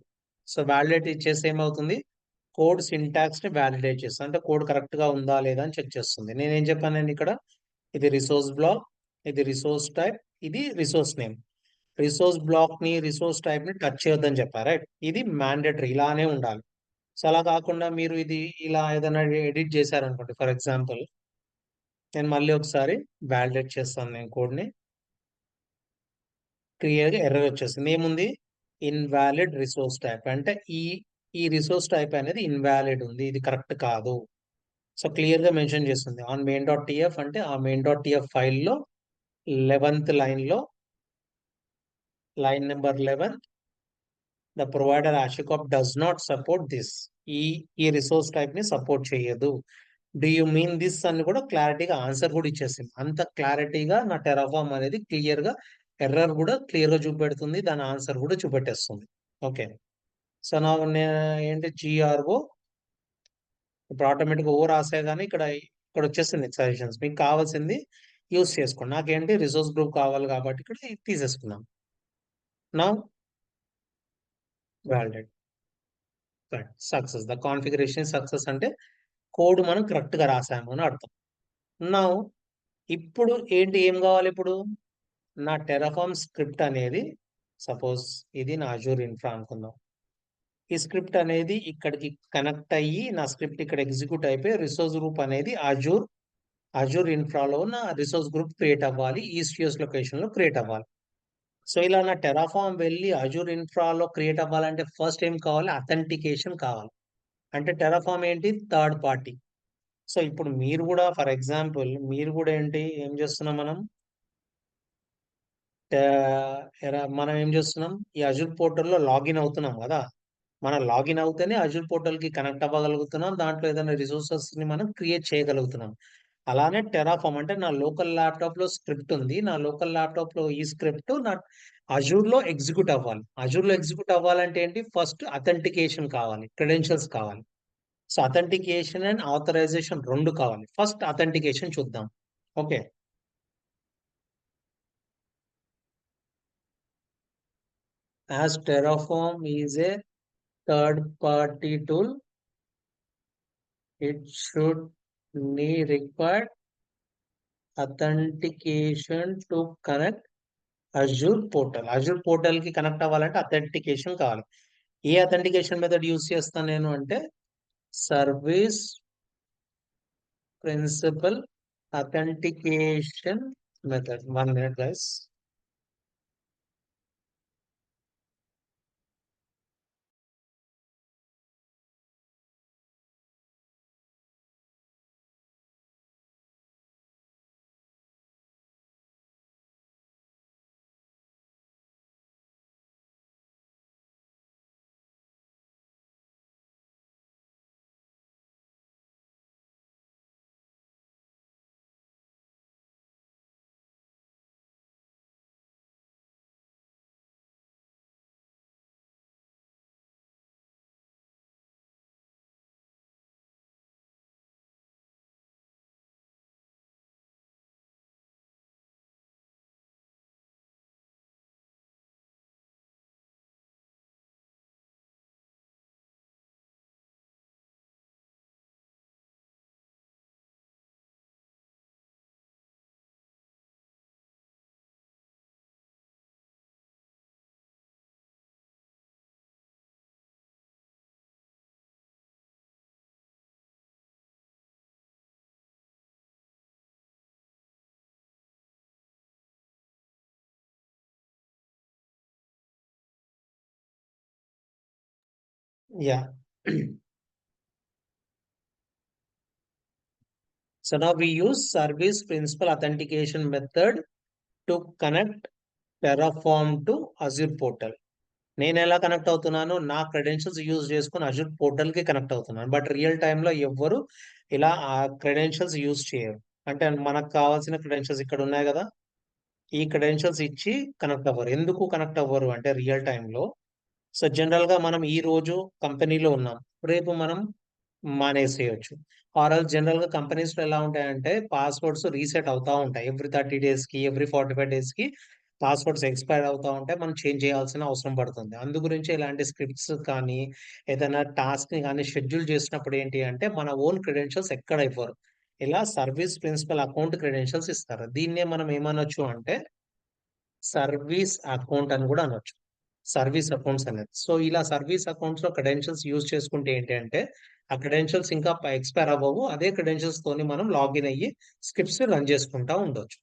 A: So validate ఇచ్చేసి ఏమవుతుంది? కోడ్ సింటాక్స్ ని వ్యాలిడేట్ చేస్తుంది. అంటే కోడ్ కరెక్ట్ గా ఉందా లేదా అని చెక్ చేస్తుంది. నేనేం చెప్పానండి ఇక్కడ? ఇది రిసోర్స్ బ్లాక్, ఇది రిసోర్స్ టైప్, ఇది రిసోర్స్ నేమ్. రిసోర్స్ బ్లాక్ ని, రిసోర్స్ టైప్ ని టచ్ చేయొద్దని చెప్పారు. రైట్. ఇది మ్యాండేటరీ, ఇలానే ఉండాలి. సో అలా కాకుండా మీరు ఇది ఇలా ఏదైనా ఎడిట్ చేశారనుకోండి, ఫర్ ఎగ్జాంపుల్ నేను మళ్ళీ ఒకసారి వ్యాలిడేట్ చేస్తాను నేను కోడ్ ని. క్లియర్ గా ఎర్రర్ వచ్చేసింది. ఏముంది? Invalid resource type. అంటే ఈ రిసోర్స్ టైప్ అనేది ఇన్వాలిడ్ ఉంది, ఇది కరెక్ట్ కాదు. సో క్లియర్ గా మెన్షన్ చేస్తుంది ఆన్ main.tf. అంటే ఆ main.tf ఫైల్లో 11th లైన్ లో, line number 11, the provider HashiCorp does not support this. ఈ ఈ రిసోర్స్ టైప్ ని సపోర్ట్ చేయదు. డూ యూ మీన్ దిస్ అని కూడా క్లారిటీగా ఆన్సర్ కూడా ఇచ్చేసింది. అంత క్లారిటీగా నా టెరాఫామ్ అనేది క్లియర్గా ఎర్రర్ కూడా క్లియర్గా చూపెడుతుంది, దాని ఆన్సర్ కూడా చూపెట్టేస్తుంది. ఓకే. సో నా ఏంటి జిఆర్ఓ ఇప్పుడు ఆటోమేటిక్గా ఓ రాసే కానీ ఇక్కడ ఇక్కడ వచ్చేస్తుంది సజెషన్స్. మీకు కావాల్సింది యూస్ చేసుకోండి. నాకేంటి రిసోర్స్ గ్రూప్ కావాలి కాబట్టి ఇక్కడ తీసేసుకున్నాం. నా validate success, the configuration success అంటే కోడ్ మనం కరెక్ట్ గా రాసాము అని అర్థం. నా ఇప్పుడు ఏంటి ఏం కావాలి ఇప్పుడు నా టెరాఫామ్ స్క్రిప్ట్ అనేది, సపోజ్ ఇది నా అజూర్ ఇన్ఫ్రా అనుకుందాం. ఈ స్క్రిప్ట్ అనేది ఇక్కడికి కనెక్ట్ అయ్యి నా స్క్రిప్ట్ ఇక్కడ ఎగ్జిక్యూట్ అయిపోయి రిసోర్స్ గ్రూప్ అనేది అజూర్ ఇన్ఫ్రాలో ఉన్న రిసోర్స్ గ్రూప్ క్రియేట్ అవ్వాలి, ఈస్ట్ యూఎస్ లొకేషన్ లో క్రియేట్ అవ్వాలి. సో ఇలా నా టెరాఫామ్ వెళ్ళి అజూర్ ఇన్ఫ్రాలో క్రియేట్ అవ్వాలంటే ఫస్ట్ ఏం కావాలి, అథెంటికేషన్ కావాలి. అంటే టెరాఫామ్ ఏంటి, థర్డ్ పార్టీ. సో ఇప్పుడు మీరు కూడా ఫర్ ఎగ్జాంపుల్ మీరు కూడా ఏంటి ఏం చేస్తున్నాం మనం ఏం చేస్తున్నాం, ఈ అజూర్ పోర్టల్లో లాగిన్ అవుతున్నాం కదా. మనం లాగిన్ అవుతేనే అజూర్ పోర్టల్ కి కనెక్ట్ అవ్వగలుగుతున్నాం, దాంట్లో ఏదైనా రిసోర్సెస్ ని మనం క్రియేట్ చేయగలుగుతున్నాం. అలానే టెరాఫామ్ అంటే నా లోకల్ ల్యాప్టాప్ లో స్క్రిప్ట్ ఉంది, నా లోకల్ ల్యాప్టాప్ లో ఈ స్క్రిప్ట్ నా అజూర్ లో ఎగ్జిక్యూట్ అవ్వాలి. అజూర్ లో ఎగ్జిక్యూట్ అవ్వాలంటే ఏంటి, ఫస్ట్ అథెంటికేషన్ కావాలి, క్రెడెన్షియల్స్ కావాలి. సో అథెంటికేషన్ అండ్ ఆథరైజేషన్ రెండు కావాలి. ఫస్ట్ అథెంటికేషన్ చూద్దాం. Okay. As Terraform is a third party tool, it should need required authentication to connect Azure portal. Azure portal కి కనెక్ట్ అవ్వాలంటే అథెంటికేషన్ కావాలి. ఏ అథెంటికేషన్ మెథడ్ యూస్ చేస్తాను నేను అంటే service principal authentication method. 1 minute guys. Yeah. So now we use service principal authentication method to connect Terraform to Azure portal. నేను ఎలా connect అవుతున్నాను, నా క్రెడెన్షియల్స్ యూజ్ చేసుకుని అజూర్ పోర్టల్ కి కనెక్ట్ అవుతున్నాను. బట్ రియల్ టైంలో ఎవ్వరు ఇలా ఆ క్రెడెన్షియల్స్ యూజ్ చేయరు. అంటే మనకు కావాల్సిన క్రెడెన్షియల్స్ ఇక్కడ ఉన్నాయి కదా, ఈ క్రెడెన్షియల్స్ ఇచ్చి కనెక్ట్ అవ్వరు. ఎందుకు కనెక్ట్ అవ్వరు అంటే రియల్ టైంలో, సో జనరల్ గా మనం ఈ రోజు కంపెనీలో ఉన్నాం, రేపు మనం మానేసేయచ్చు. ఆర్ ఎల్స్ జనరల్ గా కంపెనీస్ లో ఎలా ఉంటాయంటే పాస్వర్డ్స్ రీసెట్ అవుతా ఉంటాయి, ఎవ్రీ 30 days కి, ఎవ్రీ 45 days కి పాస్వర్డ్స్ ఎక్స్పైర్ అవుతా ఉంటాయి, మనం చేంజ్ చేయాల్సిన అవసరం పడుతుంది. అందు గురించి ఇలాంటి స్క్రిప్ట్స్ కానీ ఏదైనా టాస్క్ ని కానీ షెడ్యూల్ చేసినప్పుడు ఏంటి అంటే మన ఓన్ క్రెడెన్షియల్స్ ఎక్కడ ఇవ్వరు, ఇలా సర్వీస్ ప్రిన్సిపల్ అకౌంట్ క్రెడెన్షియల్స్ ఇస్తారు. దీన్నే మనం ఏమనొచ్చు అంటే సర్వీస్ అకౌంట్ అని కూడా అనొచ్చు, సర్వీస్ అకౌంట్స్ అనేది. సో ఇలా సర్వీస్ అకౌంట్స్ లో క్రెడెన్షియల్స్ యూజ్ చేసుకుంటే ఏంటి అంటే ఆ క్రెడెన్షియల్స్ ఇంకా ఎక్స్పైర్ అవ్వవు, అదే క్రెడెన్షియల్స్ తోని మనం లాగిన్ అయ్యి స్క్రిప్ట్స్ రన్ చేసుకుంటా ఉండొచ్చు.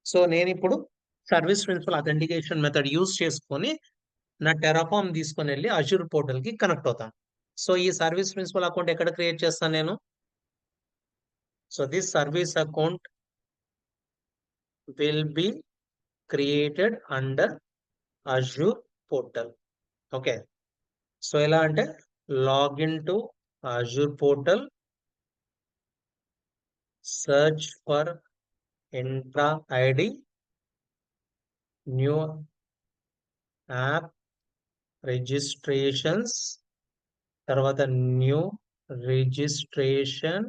A: సో నేను ఇప్పుడు service principal authentication method use చేసుకొని నా టెరాఫామ్ తీసుకొని వెళ్ళి అజూర్ పోర్టల్ కి కనెక్ట్ అవుతాను. సో ఈ సర్వీస్ ప్రిన్సిపల్ అకౌంట్ ఎక్కడ క్రియేట్ చేస్తాను నేను, so this service account will be created under Azure portal. Okay. So ఎలా అంటే login to Azure portal, search for intra id new app registrations, తర్వాత new registration.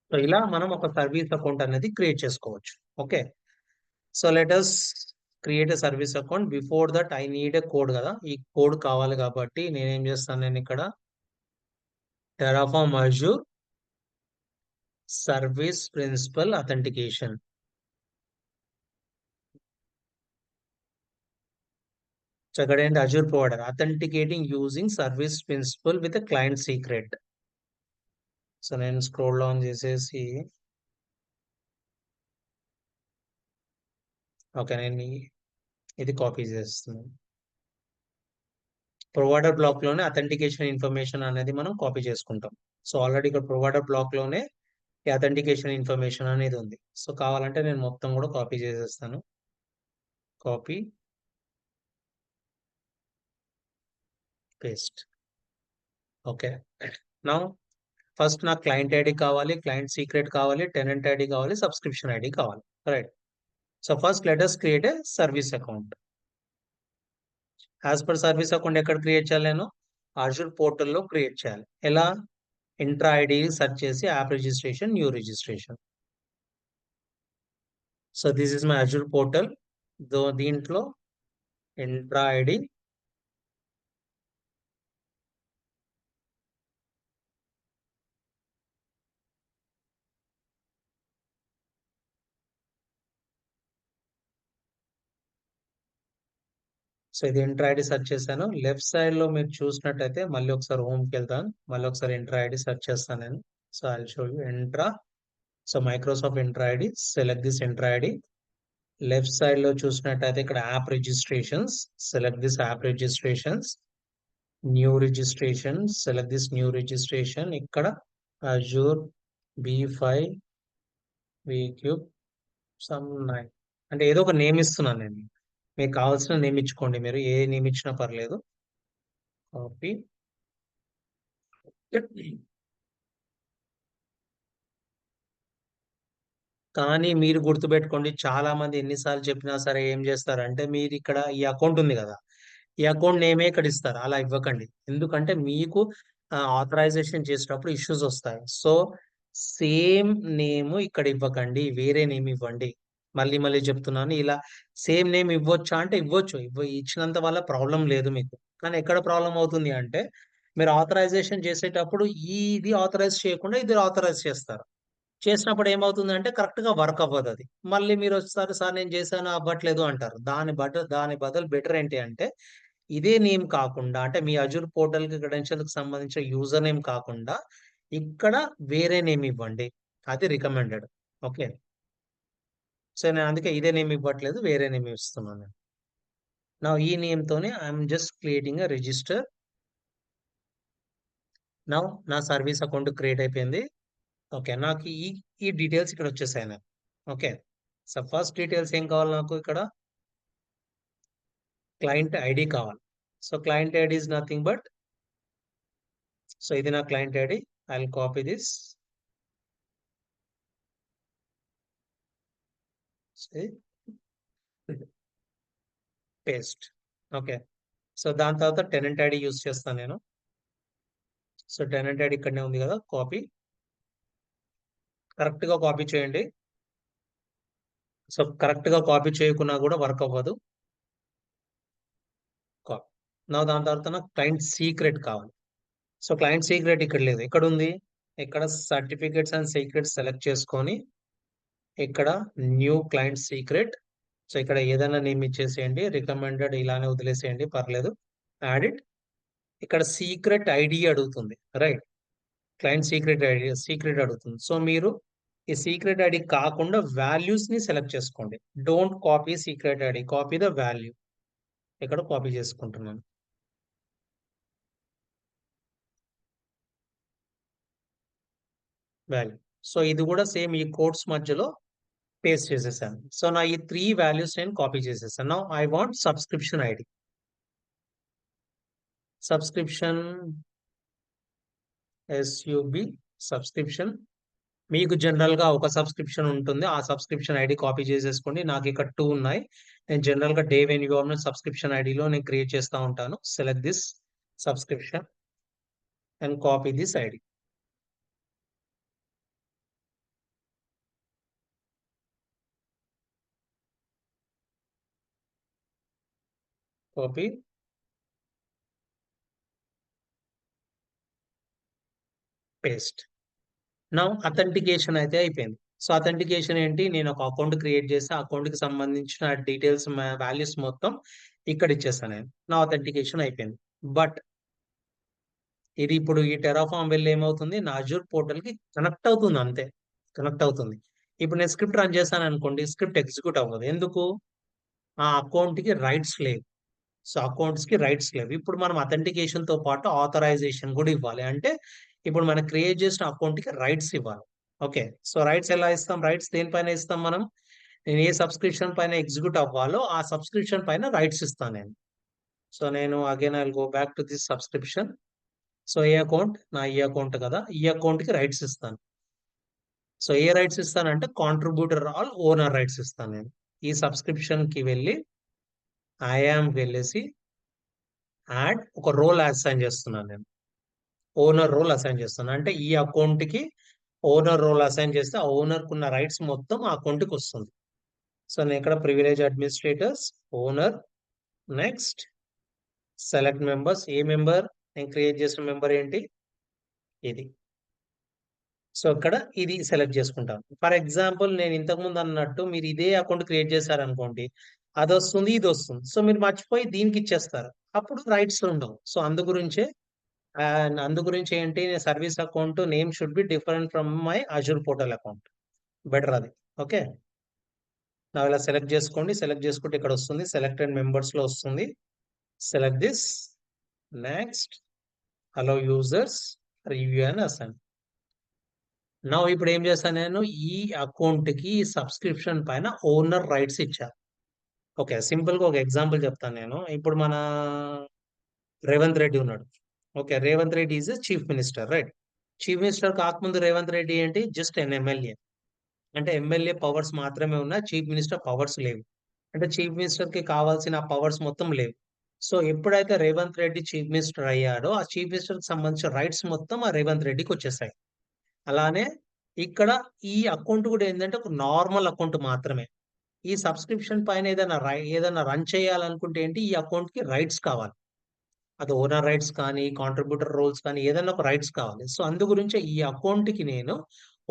A: So ఇలా మనం ఒక సర్వీస్ అకౌంట్ అనేది క్రియేట్ చేసుకోవచ్చు. Okay, so let us create a service account. Before that I need a code కదా, ఈ code కావాలి కాబట్టి నేనేం చేస్తాను, నేను ఇక్కడ Terraform Azure service principal authentication. So ఇక్కడ ఏంటి, Azure provider authenticating using service principal with client secret. So నేను స్క్రోల్ డౌన్ చేసేసి, ఓకే, నేను ఇది కాపీ చేస్తున్నాను. ప్రొవైడర్ బ్లాక్ లోనే అథెంటికేషన్ ఇన్ఫర్మేషన్ అనేది మనం కాపీ చేసుకుంటాం. సో ఆల్రెడీ ఇక్కడ ప్రొవైడర్ బ్లాక్ లోనే ఈ అథెంటికేషన్ ఇన్ఫర్మేషన్ అనేది ఉంది. సో కావాలంటే నేను మొత్తం కూడా కాపీ చేసేస్తాను. Copy paste. Okay, now first నాకు క్లయింట్ ఐడి కావాలి, క్లయింట్ సీక్రెట్ కావాలి, టెనెంట్ ఐడి కావాలి, సబ్స్క్రిప్షన్ ఐడి కావాలి. Right. So first let us create a service account. As per service account ఎక్కడ క్రియేట్ చేయాలి, నేను అజూర్ పోర్టల్లో క్రియేట్ చేయాలి. ఎలా, ఇంట్రా ఐడి సెర్చ్ చేసి app registration, new registration. So this is my Azure portal. దీంట్లో Entra ID, so ఇది Entra ID search చేశాను. లెఫ్ట్ సైడ్ లో మీరు చూసినట్టయితే మళ్ళీ ఒకసారి హోమ్కి వెళ్తాను, మళ్ళీ ఒకసారి ఇంట్రా ఐడి సెర్చ్ చేస్తాను నేను. So I show you intra. So Microsoft intra ID, select this intra ID. Left side లో చూసినట్టయితే ఇక్కడ app registrations, select this app registrations. New registration, select this new registration. ఇక్కడ అజూర్ B5 V-Cube సమ్ 9 అంటే ఏదో ఒక name ఇస్తున్నాను నేను. మీకు కావాల్సిన నేమ్ ఇచ్చుకోండి, మీరు ఏ నేమ్ ఇచ్చినా పర్లేదు. కాపీ. కానీ మీరు గుర్తుపెట్టుకోండి, చాలా మంది ఎన్నిసార్లు చెప్పినా సరే ఏం చేస్తారంటే, మీరు ఇక్కడ ఈ అకౌంట్ ఉంది కదా, ఈ అకౌంట్ నేమే ఇక్కడ ఇస్తారు. అలా ఇవ్వకండి, ఎందుకంటే మీకు ఆథరైజేషన్ చేసేటప్పుడు ఇష్యూస్ వస్తాయి. సో సేమ్ నేమ్ ఇక్కడ ఇవ్వకండి, వేరే నేమ్ ఇవ్వండి. మళ్ళీ మళ్ళీ చెప్తున్నాను, ఇలా సేమ్ నేమ్ ఇవ్వచ్చా అంటే ఇవ్వచ్చు, ఇచ్చినంత వల్ల ప్రాబ్లం లేదు మీకు. కానీ ఎక్కడ ప్రాబ్లం అవుతుంది అంటే, మీరు ఆథరైజేషన్ చేసేటప్పుడు ఇది ఆథరైజ్ చేయకుండా ఇది ఆథరైజ్ చేస్తారు. చేసినప్పుడు ఏమవుతుందంటే కరెక్ట్ గా వర్క్ అవ్వదు అది. మళ్ళీ మీరు వస్తారు, సార్ నేను చేశాను అవ్వట్లేదు అంటారు. దాని బదులు బెటర్ ఏంటి అంటే, ఇదే నేమ్ కాకుండా, అంటే మీ అజూర్ పోర్టల్ కి క్రెడెన్షియల్ కి సంబంధించిన యూజర్ నేమ్ కాకుండా ఇక్కడ వేరే నేమ్ ఇవ్వండి, అది రికమెండెడ్. ఓకే, సో నేను అందుకే ఇదే నేమ్ ఇవ్వట్లేదు, వేరే నేమ్ ఇస్తున్నాను. నా ఈ నేమ్ తోనే I'm just creating a register. నా సర్వీస్ అకౌంట్ క్రియేట్ అయిపోయింది. ఓకే, నాకు ఈ ఈ డీటెయిల్స్ ఇక్కడ వచ్చేసాయి నాకు. ఓకే, సో ఫస్ట్ డీటెయిల్స్ ఏం కావాలి నాకు, ఇక్కడ క్లయింట్ ఐడి కావాలి. So client ID is nothing but, so ఇది నా client ID. I will copy this, paste. Okay, so దాని తర్వాత టెనెంట్ ఐడి యూస్ చేస్తాను నేను. సో టెనెంట్ ఐడి ఇక్కడనే ఉంది కదా, కాపీ. కరెక్ట్ గా కాపీ చేయండి. సో కరెక్ట్ గా కాపీ చేయకున్నా కూడా వర్క్ అవ్వదు. కాపీ. దాని తర్వాత నాకు క్లయింట్ సీక్రెట్ కావాలి. సో క్లయింట్ సీక్రెట్ ఇక్కడ లేదు, ఇక్కడ ఉంది. ఇక్కడ సర్టిఫికేట్స్ అండ్ సీక్రెట్స్ సెలెక్ట్ చేసుకొని ఇక్కడ న్యూ క్లయింట్ సీక్రెట్. సో ఇక్కడ ఏదైనా నేమ్ ఇచ్చేసేయండి, రికమెండెడ్ ఇలానే వదిలేసేయండి, పర్లేదు. Add it. ఇక్కడ సీక్రెట్ ఐడి అడుగుతుంది, రైట్. క్లయింట్ సీక్రెట్ అడుగుతుంది. సో మీరు ఈ సీక్రెట్ ఐడి కాకుండా వాల్యూస్ ని సెలెక్ట్ చేసుకోండి. Don't copy secret ID, copy the value. ఇక్కడ కాపీ చేసుకుంటున్నాను వాల్యూ. సో ఇది కూడా సేమ్ ఈ కోడ్స్ మధ్యలో పేస్ట్ చేసేసాను. సో నా ఈ 3 వాల్యూస్ నేను కాపీ చేసేసాను. Now I want subscription ID. Subscription SUB, subscription. మీకు జనరల్ గా ఒక సబ్స్క్రిప్షన్ ఉంటుంది. ఆ సబ్స్క్రిప్షన్ ఐడి కాపీ చేసేసుకోండి. నాకు ఇక్కడ 2 ఉన్నాయి. నేను జనరల్ గా డే వెన్ గవర్నమెంట్ సబ్స్క్రిప్షన్ ఐడిలో నేను క్రియేట్ చేస్తా ఉంటాను. Select this subscription and copy this ID. Copy, paste. Now authentication అయితే అయిపోయింది. సో అథెంటికేషన్ ఏంటి? నేను ఒక అకౌంట్ క్రియేట్ చేసి ఆ అకౌంట్ కి సంబంధించిన డీటెయిల్స్ వాల్యూస్ మొత్తం ఇక్కడ ఇచ్చేసాను నేను. నా అథెంటికేషన్ అయిపోయింది. బట్ ఇది ఇప్పుడు ఈ టెరాఫార్మ్ వెళ్ళి ఏమవుతుంది? నా అజూర్ పోర్టల్ కి కనెక్ట్ అవుతుంది అంతే. కనెక్ట్ అవుతుంది. ఇప్పుడు నేను స్క్రిప్ట్ రన్ చేశాను అనుకోండి, స్క్రిప్ట్ ఎగ్జిక్యూట్ అవ్వదు. ఎందుకు? ఆ అకౌంట్ కి రైట్స్ లేవు. సో అకౌంట్స్ కి రైట్స్ లేవు. ఇప్పుడు మనం అథెంటికేషన్ తో పాటు ఆథరైజేషన్ కూడా ఇవ్వాలి. అంటే ఇప్పుడు మనం క్రియేట్ చేసిన అకౌంట్ కి రైట్స్ ఇవ్వాలి. ఓకే. సో రైట్స్ ఎలా ఇస్తాం? రైట్స్ దేనిపైన ఇస్తాం మనం? నేను ఏ సబ్స్క్రిప్షన్ పైన ఎగ్జిక్యూట్ అవ్వాలో ఆ సబ్స్క్రిప్షన్ పైన రైట్స్ ఇస్తాను నేను. సో నేను again I will go back to this subscription. So A account? నా ఈ అకౌంట్ కదా! ఈ అకౌంట్ కి రైట్స్ ఇస్తాను. సో ఏ రైట్స్ ఇస్తానంటే కాంట్రిబ్యూటర్ ఆల్ ఓనర్ రైట్స్ ఇస్తాను నేను. ఈ సబ్స్క్రిప్షన్ కి వెళ్ళి ఐయామ్ వెళ్ళేసి యాడ్ ఒక రోల్ అసైన్ చేస్తున్నాను నేను. ఓనర్ రోల్ అసైన్ చేస్తాను. అంటే ఈ అకౌంట్ కి ఓనర్ రోల్ అసైన్ చేస్తే ఆ ఓనర్ కున్న రైట్స్ మొత్తం ఆ అకౌంట్ కి వస్తుంది. సో నేను ఇక్కడ privilege administrators, owner, next select members. A member? నేను క్రియేట్ చేసిన మెంబర్ ఏంటి? ఇది. సో ఇక్కడ ఇది సెలెక్ట్ చేసుకుంటాను. ఫర్ ఎగ్జాంపుల్ నేను ఇంతకుముందు అన్నట్టు మీరు ఇదే అకౌంట్ క్రియేట్ చేశారనుకోండి. అదొస్తుంది, ఇదొస్తుంది. సో మీరు మర్చిపోయి దీనికి ఇచ్చేస్తారు. అప్పుడు రైట్స్ ఉండవు. సో అందు గురించి ఏంటి, service account name should be different from my Azure portal account. Better అది. ఓకే. నా ఇలా సెలెక్ట్ చేసుకోండి. సెలెక్ట్ చేసుకుంటే ఇక్కడ వస్తుంది. సెలెక్టెడ్ మెంబర్స్ లో వస్తుంది. Select this. Next allow users review అని అసైన్. నా ఇప్పుడు ఏం చేస్తాను నేను? ఈ అకౌంట్ కి సబ్స్క్రిప్షన్ పైన ఓనర్ రైట్స్ ఇచ్చా. ఓకే. సింపుల్ గా ఒక ఎగ్జాంపుల్ చెప్తాను నేను. ఇప్పుడు మన రేవంత్ రెడ్డి ఉన్నాడు. Okay. Revanth Reddy is chief minister, right? Chief minister కాకముందు రేవంత్ రెడ్డి ఏంటి? జస్ట్ ఎన్ ఎమ్మెల్యే. అంటే ఎమ్మెల్యే పవర్స్ మాత్రమే ఉన్నాయి. చీఫ్ మినిస్టర్ పవర్స్ లేవు. అంటే చీఫ్ మినిస్టర్ కి కావాల్సిన పవర్స్ మొత్తం లేవు. సో ఎప్పుడైతే రేవంత్ రెడ్డి చీఫ్ మినిస్టర్ అయ్యాడో ఆ చీఫ్ మినిస్టర్ కి సంబంధించిన రైట్స్ మొత్తం ఆ రేవంత్ రెడ్డికి వచ్చేసాయి. అలానే ఇక్కడ ఈ అకౌంట్ కూడా ఏంటంటే ఒక నార్మల్ అకౌంట్ మాత్రమే. ఈ సబ్స్క్రిప్షన్ పైన ఏదైనా రన్ చేయాలనుకుంటే ఏంటి? ఈ అకౌంట్ కి రైట్స్ కావాలి. అది ఓనర్ రైట్స్ కానీ, కాంట్రిబ్యూటర్ రోల్స్ కానీ ఏదైనా ఒక రైట్స్ కావాలి. సో అందు గురించే ఈ అకౌంట్ కి నేను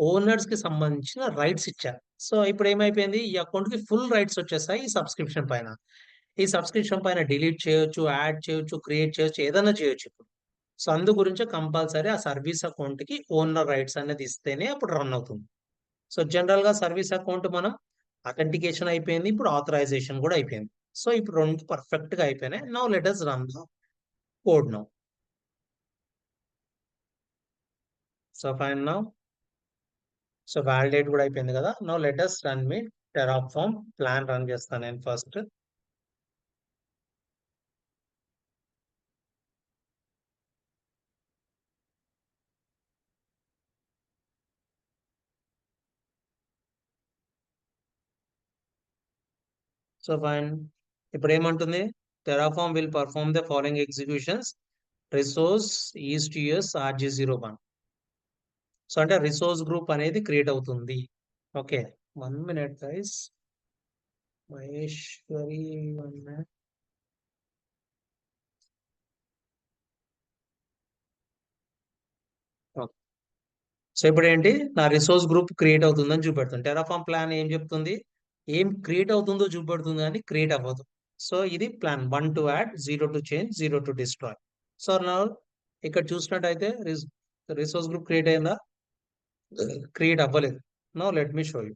A: ఓనర్స్ కి సంబంధించిన రైట్స్ ఇచ్చాను. సో ఇప్పుడు ఏమైపోయింది? ఈ అకౌంట్ కి ఫుల్ రైట్స్ వచ్చేసాయి ఈ సబ్స్క్రిప్షన్ పైన. ఈ సబ్స్క్రిప్షన్ పైన డిలీట్ చేయొచ్చు, యాడ్ చేయొచ్చు, క్రియేట్ చేయొచ్చు, ఏదైనా చేయొచ్చు ఇప్పుడు. సో అందు గురించే కంపల్సరీ ఆ సర్వీస్ అకౌంట్ కి ఓనర్ రైట్స్ అనేది ఇస్తేనే అప్పుడు రన్ అవుతుంది. సో జనరల్ గా సర్వీస్ అకౌంట్ మనం అథెంటికేషన్ అయిపోయింది. ఇప్పుడు ఆథరైజేషన్ కూడా అయిపోయింది. సో ఇప్పుడు 2 పర్ఫెక్ట్ గా అయిపోయినాయి. Now let us run the code now. So fine now. So validate కూడా అయిపోయింది కదా! Now let us run me Terraform plan run చేస్తాను నేను ఫస్ట్. So fine. ఇప్పుడు ఏమంటుంది? Terraform will perform the following executions. Resource is to use RG01. So అంటే resource group అనేది create అవుతుంది. Okay. 1 minute guys. Maheshwari 1 minute. Okay. So ఇప్పుడు ఏంటి? నా రిసోర్స్ గ్రూప్ క్రియేట్ అవుతుందని చూపెడుతుంది. టెరాఫార్మ్ ప్లాన్ ఏం చెప్తుంది? ఏం క్రియేట్ అవుతుందో చూపెడుతుంది కానీ క్రియేట్ అవ్వదు. సో ఇది plan 1 to add, 0 to change, 0 to destroy. So నా ఇక్కడ చూసినట్టయితే రిసోర్స్ గ్రూప్ క్రియేట్ అయిందా? క్రియేట్ అవ్వలేదు. Now let me show you.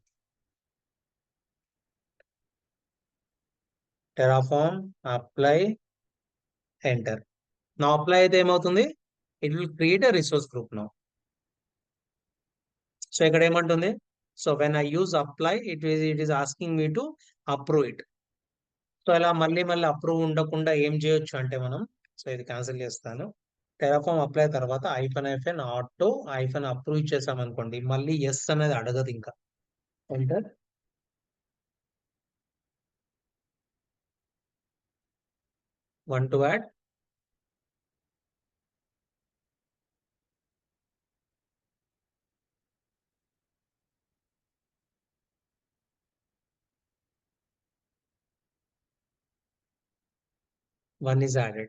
A: Terraform apply, enter. నా అప్లై అయితే ఏమవుతుంది? It will create a resource group now. So ఇక్కడ ఏమంటుంది? So when I use apply it is asking me to approve it. So ఇలా మళ్ళీ మళ్ళీ approve ఉండకుండా ఏం చేయొచ్చు అంటే మనం, సో ఇది క్యాన్సిల్ చేస్తాను. టెరాఫామ్ అప్లై తర్వాత -ఐఫన్ ఆటో అప్రూవ్ ఇచ్చేసాం అనుకోండి, మళ్ళీ ఎస్ అనేది అడగదు ఇంకా. Enter. One to add. One is added.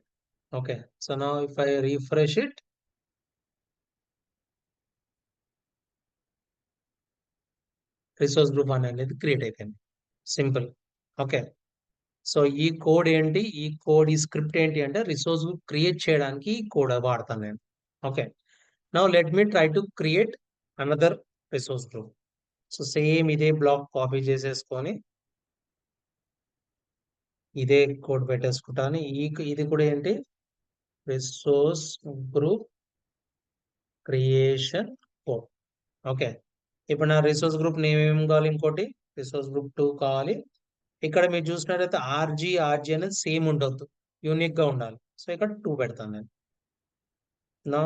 A: Okay. So now if I refresh it, resource group అనేది క్రియేట్ అయిపోయింది. సింపుల్. ఓకే. సో ఈ కోడ్ ఏంటి? ఈ స్క్రిప్ట్ ఏంటి అంటే రిసోర్స్ గ్రూప్ క్రియేట్ చేయడానికి ఈ కోడ్ వాడతాను నేను. Okay. Now let me try to create another resource group. So same ఇదే బ్లాక్ కాపీ చేసేసుకొని ఇదే కోడ్ పెట్టేసుకుంటాను. ఇది కూడా ఏంటి? Resource group creation code. Okay. ఇప్పుడు నా రిసోర్స్ గ్రూప్ నేమ్ ఏం కావాలి? ఇంకోటి రిసోర్స్ గ్రూప్ 2 కావాలి. ఇక్కడ మీరు చూసినట్లయితే ఆర్జీ అనేది సేమ్ ఉండొద్దు, యూనిక్ గా ఉండాలి. సో ఇక్కడ 2 పెడతాను నేను. నా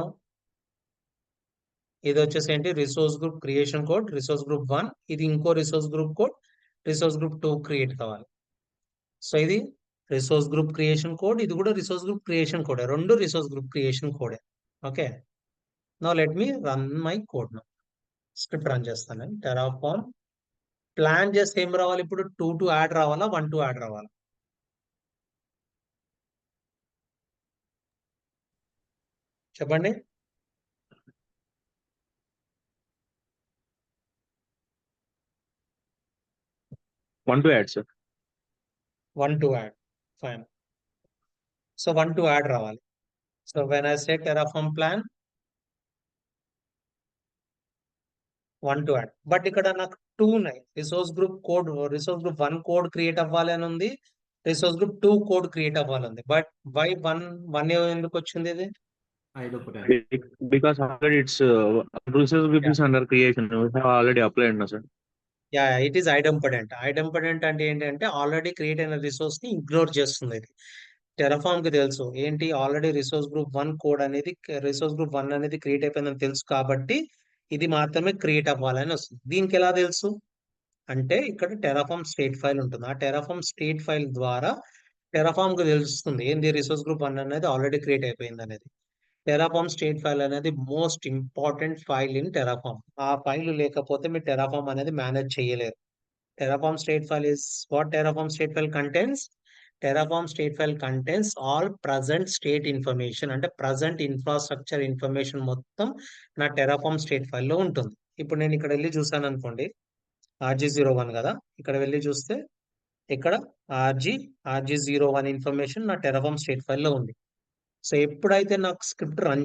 A: ఇది వచ్చేసి ఏంటి? Resource group creation code, resource group 1. ఇది ఇంకో resource group code, resource group 2 create కావాలి. సో ఇది రిసోర్స్ గ్రూప్ క్రియేషన్ కోడ్, ఇది కూడా రిసోర్స్ గ్రూప్ క్రియేషన్ కోడ్. రెండు రిసోర్స్ గ్రూప్ క్రియేషన్ కోడే. Okay. Now let me run my code. Script run చేస్తాను. Terraform plan చేస్తే ఏం రావాలి? ఇప్పుడు 2 టు యాడ్ రావాలా, 1 టు యాడ్ రావాలా? చెప్పండి.
B: 1 to add, sir.
A: 1 to add. Fine. So 1 to add రావాలి. సో when I say Terraform plan 1 to add, but ఇక్కడ నాకు 2 ఉన్నాయి. రిసోర్స్ గ్రూప్ 1 కోడ్ క్రియేట్ అవ్వాలి అని ఉంది, రిసోర్స్ గ్రూప్ 2 కోడ్ క్రియేట్ అవ్వాలి ఉంది. బట్ వై 1 ఎందుకు వచ్చింది ఇది?
B: Because already it's resource group is under creation. We have already applied, no, sir.
A: Yeah, it is idempotent. Idempotent అంటే ఏంటంటే ఆల్రెడీ క్రియేట్ అయిన రిసోర్స్ ని ఇగ్నోర్ చేస్తుంది ఇది. టెరాఫార్మ్ కి తెలుసు ఏంటి, ఆల్రెడీ రిసోర్స్ గ్రూప్ 1 కోడ్ అనేది రిసోర్స్ గ్రూప్ 1 అనేది క్రియేట్ అయిపోయిందని తెలుసు, కాబట్టి ఇది మాత్రమే క్రియేట్ అవ్వాలని వస్తుంది. దీనికి ఎలా తెలుసు అంటే ఇక్కడ టెరాఫార్మ్ స్టేట్ ఫైల్ ఉంటుంది. ఆ టెరాఫార్మ్ స్టేట్ ఫైల్ ద్వారా టెరాఫార్మ్ కి తెలుస్తుంది ఏంది, రిసోర్స్ గ్రూప్ 1 అనేది ఆల్రెడీ క్రియేట్ అయిపోయింది అనేది. టెరాఫార్మ్ స్టేట్ ఫైల్ అనేది most important file in Terraform. ఆ ఫైల్ లేకపోతే మీరు టెరాఫార్మ్ అనేది మేనేజ్ చేయలేరు. Terraform state file is what Terraform state file contains. Terraform state file contains all present state information, అంటే present infrastructure information మొత్తం నా Terraform state file లో ఉంటుంది. ఇప్పుడు నేను ఇక్కడ వెళ్ళి చూసాను అనుకోండి, RG01 కదా, ఇక్కడ వెళ్ళి చూస్తే ఇక్కడ RG01 ఇన్ఫర్మేషన్ నా Terraform state file లో ఉంది. సో ఎప్పుడైతే స్క్రిప్ట్ రన్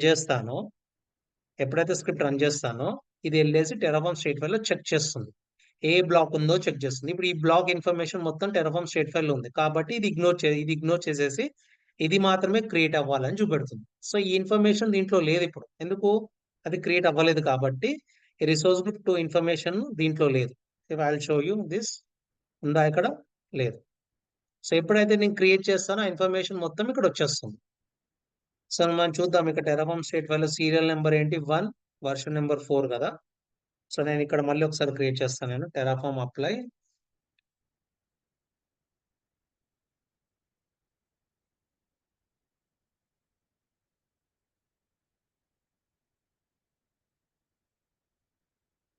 A: చేస్తానో ఇది వెళ్ళేసి టెరాఫార్మ్ స్టేట్ ఫైల్ లో చెక్ చేస్తుంది, ఏ బ్లాక్ ఉందో చెక్ చేస్తుంది. ఇప్పుడు ఈ బ్లాక్ ఇన్ఫర్మేషన్ మొత్తం టెరాఫార్మ్ స్టేట్ ఫైల్ లో ఉంది, కాబట్టి ఇది ఇగ్నోర్ చేసేసి ఇది మాత్రమే క్రియేట్ అవ్వాలని చూపెడుతుంది. సో ఈ ఇన్ఫర్మేషన్ దీంట్లో లేదు ఇప్పుడు, ఎందుకు? అది క్రియేట్ అవ్వలేదు కాబట్టి. రిసోర్స్ గ్రూప్ 2 ఇన్ఫర్మేషన్ దీంట్లో లేదు. If I will show you this, ఉందా? ఇక్కడ లేదు. సో ఎప్పుడైతే నేను క్రియేట్ చేస్తానో ఆ ఇన్ఫర్మేషన్ మొత్తం ఇక్కడ వచ్చేస్తుంది. సో మనం చూద్దాం, ఇక్కడ టెరాఫార్మ్ స్టేట్ ఫైల్ లో సీరియల్ నెంబర్ ఏంటి? 1, వర్షన్ నెంబర్ 4 కదా. సో నేను ఇక్కడ మళ్ళీ ఒకసారి క్రియేట్ చేస్తాను. నేను Terraform apply,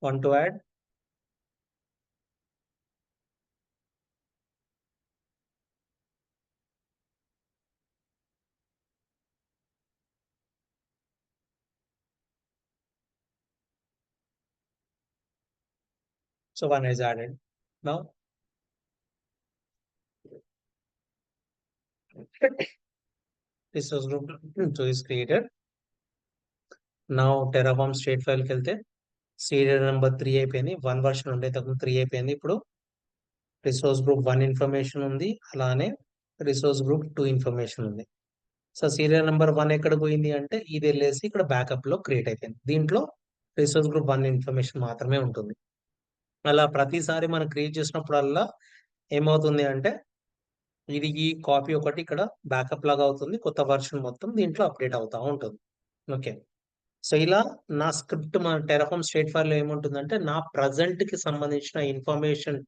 A: one to add, so 1 is added. Now resource group 2 is created. Now Terraform state file కి వెళ్తే సీరియల్ నెంబర్ 3 అయిపోయింది, 1 వర్షన్ ఉండే తక్కువ 3 అయిపోయింది. ఇప్పుడు రిసోర్స్ గ్రూప్ 1 ఇన్ఫర్మేషన్ ఉంది, అలానే రిసోర్స్ గ్రూప్ 2 ఇన్ఫర్మేషన్ ఉంది. సో సీరియల్ నెంబర్ 1 ఎక్కడ పోయింది అంటే ఇది వెళ్ళేసి ఇక్కడ బ్యాకప్ లో క్రియేట్ అయిపోయింది. దీంట్లో రిసోర్స్ గ్రూప్ 1 ఇన్ఫర్మేషన్ మాత్రమే ఉంటుంది. అలా ప్రతిసారి మనం క్రియేట్ చేసినప్పుడల్లా ఏమవుతుంది అంటే ఇది ఈ కాపీ ఒకటి ఇక్కడ బ్యాకప్ లాగా అవుతుంది, కొత్త వర్షన్ మొత్తం దీంట్లో అప్డేట్ అవుతా ఉంటుంది. ఓకే. సో ఇలా నా స్క్రిప్ట్ మన టెరాఫార్మ్ స్టేట్ ఫైల్ లో ఏముంటుందంటే నా ప్రజెంట్ కి సంబంధించిన ఇన్ఫర్మేషన్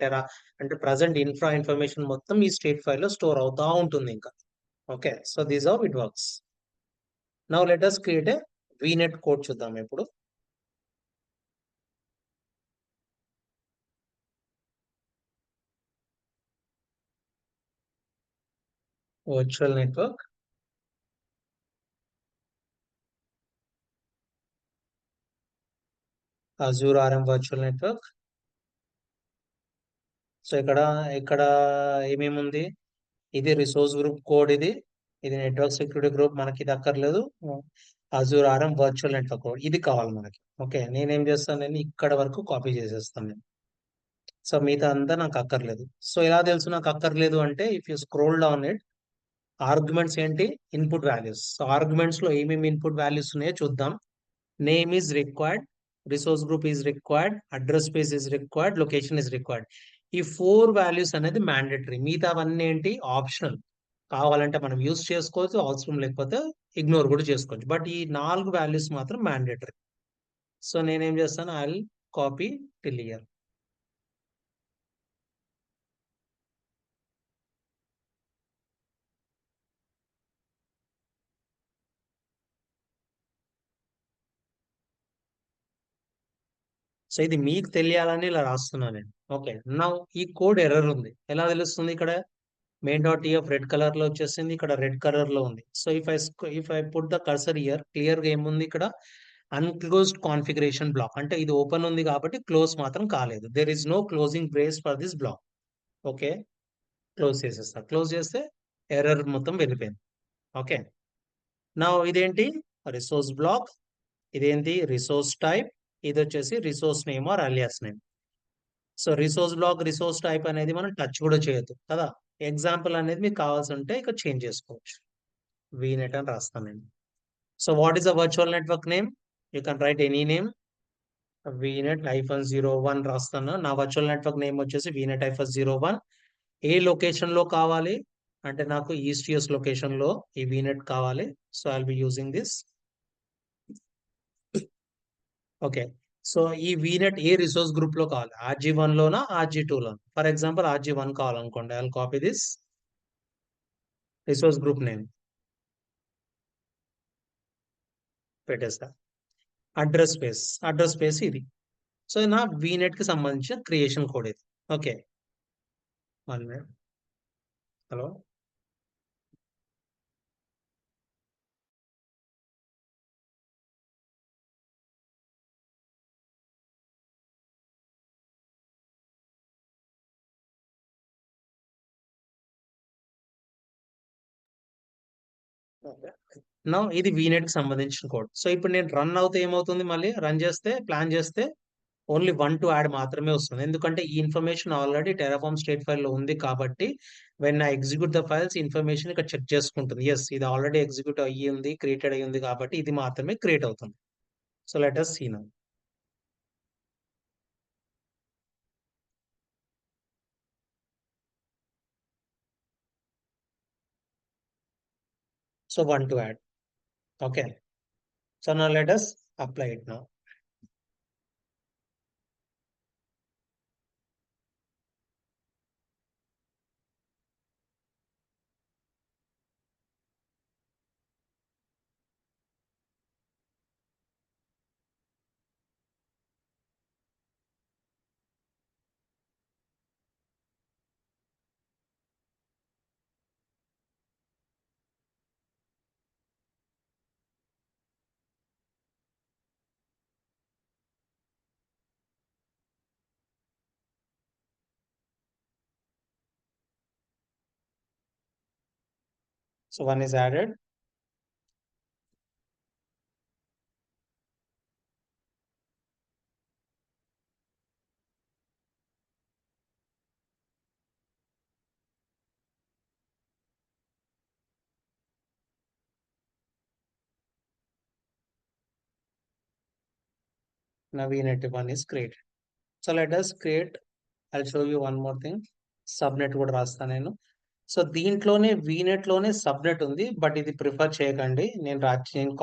A: అంటే ప్రజెంట్ ఇన్ఫర్మేషన్ మొత్తం ఈ స్టేట్ ఫైల్ లో స్టోర్ అవుతా ఉంటుంది ఇంకా. Okay. So this how it works. Now let us create A VNet code చూద్దాం ఇప్పుడు. Virtual network, Azure RM virtual network. So ఇక్కడ ఏమేమి ఉంది? ఇది రిసోర్స్ గ్రూప్ కోడ్, ఇది నెట్వర్క్ సెక్యూరిటీ గ్రూప్, మనకి ఇది అక్కర్లేదు. Azure RM virtual network code ఇది కావాలి మనకి. ఓకే, నేనేం చేస్తాను, నేను ఇక్కడ వరకు కాపీ చేసేస్తాను నేను. సో మిగతా అంతా నాకు అక్కర్లేదు. సో ఎలా తెలుసు నాకు అక్కర్లేదు అంటే, if you scroll down it, arguments ఏంటి, ఇన్పుట్ వాల్యూస్. సో ఆర్గ్యుమెంట్స్ లో ఏమేమి ఇన్పుట్ వాల్యూస్ ఉన్నాయో చూద్దాం. Name is required, resource group is required, address space is required, location is required. ఈ 4 వాల్యూస్ అనేది మ్యాండేటరీ, మిగతావన్నీ ఏంటి, ఆప్షనల్. కావాలంటే మనం యూస్ చేసుకోవచ్చు, అవసరం లేకపోతే ఇగ్నోర్ కూడా చేసుకోవచ్చు. బట్ ఈ 4 వాల్యూస్ మాత్రం మ్యాండేటరీ. సో నేనేం చేస్తాను, I will copy till here. So ఇది మీకు తెలియాలని ఇలా రాస్తున్నాను నేను. ఓకే, నా ఈ కోడ్ ఎర్రర్ ఉంది, ఎలా తెలుస్తుంది? ఇక్కడ main dot TF red colour లో వచ్చేసింది, ఇక్కడ రెడ్ కలర్ లో ఉంది. So if I put the cursor here, clear గా ఏముంది ఇక్కడ, అన్క్లోజ్డ్ కాన్ఫిగరేషన్ బ్లాక్, అంటే ఇది ఓపెన్ ఉంది కాబట్టి క్లోజ్ మాత్రం కాలేదు. There is no closing brace for this block. Okay, close చేసేస్తా. క్లోజ్ చేస్తే ఎర్రర్ మొత్తం వెళ్ళిపోయింది. ఓకే, నా ఇదేంటి, రిసోర్స్ బ్లాక్, ఇదేంటి, రిసోర్స్ టైప్, ఇది వచ్చేసి resource name or alias name. So resource block, resource type అనేది మనం టచ్ కూడా చేయొద్దు కదా. ఎగ్జాంపుల్ అనేది మీకు కావాల్సి ఉంటే ఇక్కడ చేంజ్ చేసుకోవచ్చు. VNet అని రాస్తాను నేను. So what is the virtual network name? You can write any name. VNet-01 రాస్తాను. నా వర్చువల్ నెట్వర్క్ నేమ్ వచ్చేసి VNet-01. ఏ లొకేషన్ లో కావాలి అంటే, నాకు ఈస్ట్ యూఎస్ లొకేషన్ లో ఈ VNet కావాలి. So I will be using this. Okay, so ఈ VNet ఏ రిసోర్స్ గ్రూప్ లో కావాలి, RG1 లోనా, RG2 లోనా? ఫర్ ఎగ్జాంపుల్ RG1 కావాలనుకోండి, I will copy this resource group name, పెట్టేస్తా. అడ్రస్ స్పేస్ ఇది. సో నా VNet కి సంబంధించిన క్రియేషన్ కోడ్ ఇది. Okay, 1 minute. హలో. నా ఇది VNet కి సంబంధించిన కోడ్. సో ఇప్పుడు నేను రన్ అవుతే ఏమవుతుంది, మళ్ళీ రన్ చేస్తే, ప్లాన్ చేస్తే ఓన్లీ 1 టు యాడ్ మాత్రమే వస్తుంది. ఎందుకంటే ఈ information already Terraform state file లో ఉంది కాబట్టి, when I execute the files, information ఇక్కడ చెక్ చేసుకుంటుంది. ఎస్, ఇది ఆల్రెడీ ఎగ్జిక్యూట్ అయ్యి ఉంది, క్రియేటెడ్ అయ్యి ఉంది కాబట్టి ఇది మాత్రమే క్రియేట్ అవుతుంది. So let us see now. So 1 to add. Okay. So now let us apply it now. So one is added. Now VNet 1 is created. So let us create, I'll show you one more thing. Subnet కూడా రాస్తా నేను. So దీంట్లోనే vignette లోనే subnet ఉంది, but ఇది prefer చేయకండి. నేను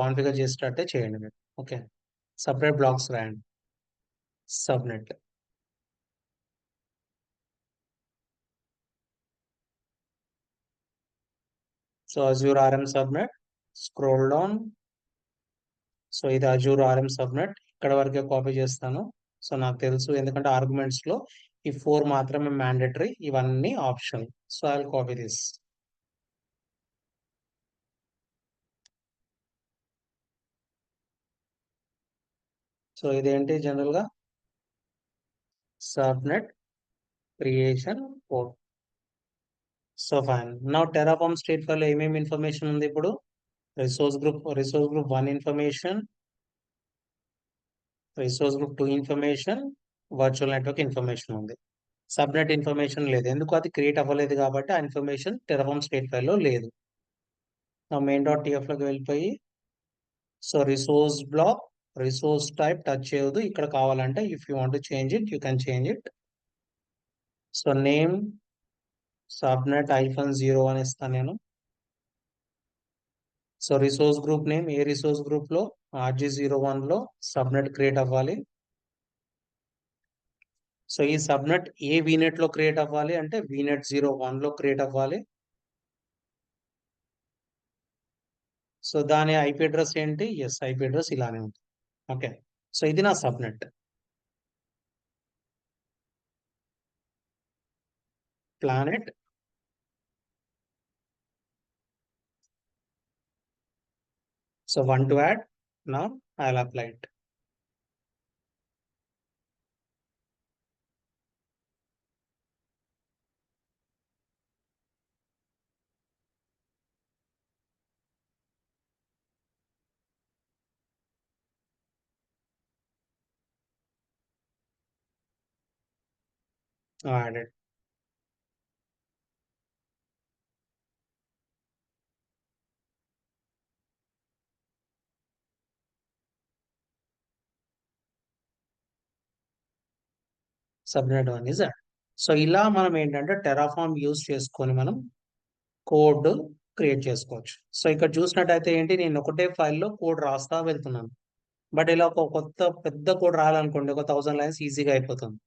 A: configure చేసేటట్టే చేయండి మీరు. ఓకే, సపరేట్ బ్లాక్స్ రాయండి. Subnet. So Azure RM subnet, scroll down. So ఇది అజ్యూర్ ఆర్ఎం సబ్నెట్, ఇక్కడ వరకే కాపీ చేస్తాను. సో నాకు తెలుసు, ఎందుకంటే ఆర్గ్యుమెంట్స్ లో ఈ 4 మాత్రమే మ్యాండేటరీ, ఇవన్నీ option. So I will copy this. So ఇదేంటి జనరల్ గా subnet creation code. So fine. Now Terraform state file లో ఏమేమి ఇన్ఫర్మేషన్ ఉంది ఇప్పుడు? Resource group 1 information, resource group 2 information, virtual network information ఉంది. సబ్నెట్ ఇన్ఫర్మేషన్ లేదు, ఎందుకు? అది క్రియేట్ అవ్వలేదు కాబట్టి ఆ ఇన్ఫర్మేషన్ టెరాఫార్మ్ స్టేట్ ఫైల్ లో లేదు. నా main.tf లోకి వెళ్ళిపోయి, so resource block, resource type touch చేయదు. ఇక్కడ కావాలంటే if you want change it, you can change it. So name subnet -0 అని ఇస్తాను నేను. సో రిసోర్స్ గ్రూప్ నేమ్, ఏ రిసోర్స్ గ్రూప్ లో? RG01 లో సబ్నెట్ క్రియేట్ అవ్వాలి. సో ఈ సబ్నెట్ ఏ వీనెట్ లో క్రియేట్ అవ్వాలి అంటే VNet 01 లో క్రియేట్ అవ్వాలి. సో దాని ఐపీ అడ్రస్ ఏంటి? ఎస్, ఐపీ అడ్రస్ ఇలానే ఉంటుంది. ఓకే, సో ఇది నా subnet planet. So 1 to add. Now I'll apply it. Added. Subnet 1 is added. So ఇలా మనం ఏంటంటే టెరాఫార్మ్ యూజ్ చేసుకొని మనం కోడ్ క్రియేట్ చేసుకోవచ్చు. సో ఇక్కడ చూసినట్టయితే ఏంటి, నేను ఒకటే ఫైల్లో కోడ్ రాస్తా వెళ్తున్నాను. బట్ ఇలా ఒక కొత్త పెద్ద కోడ్ రాయాలనుకోండి, ఒక 1000 లైన్స్ ఈజీగా అయిపోతుంది.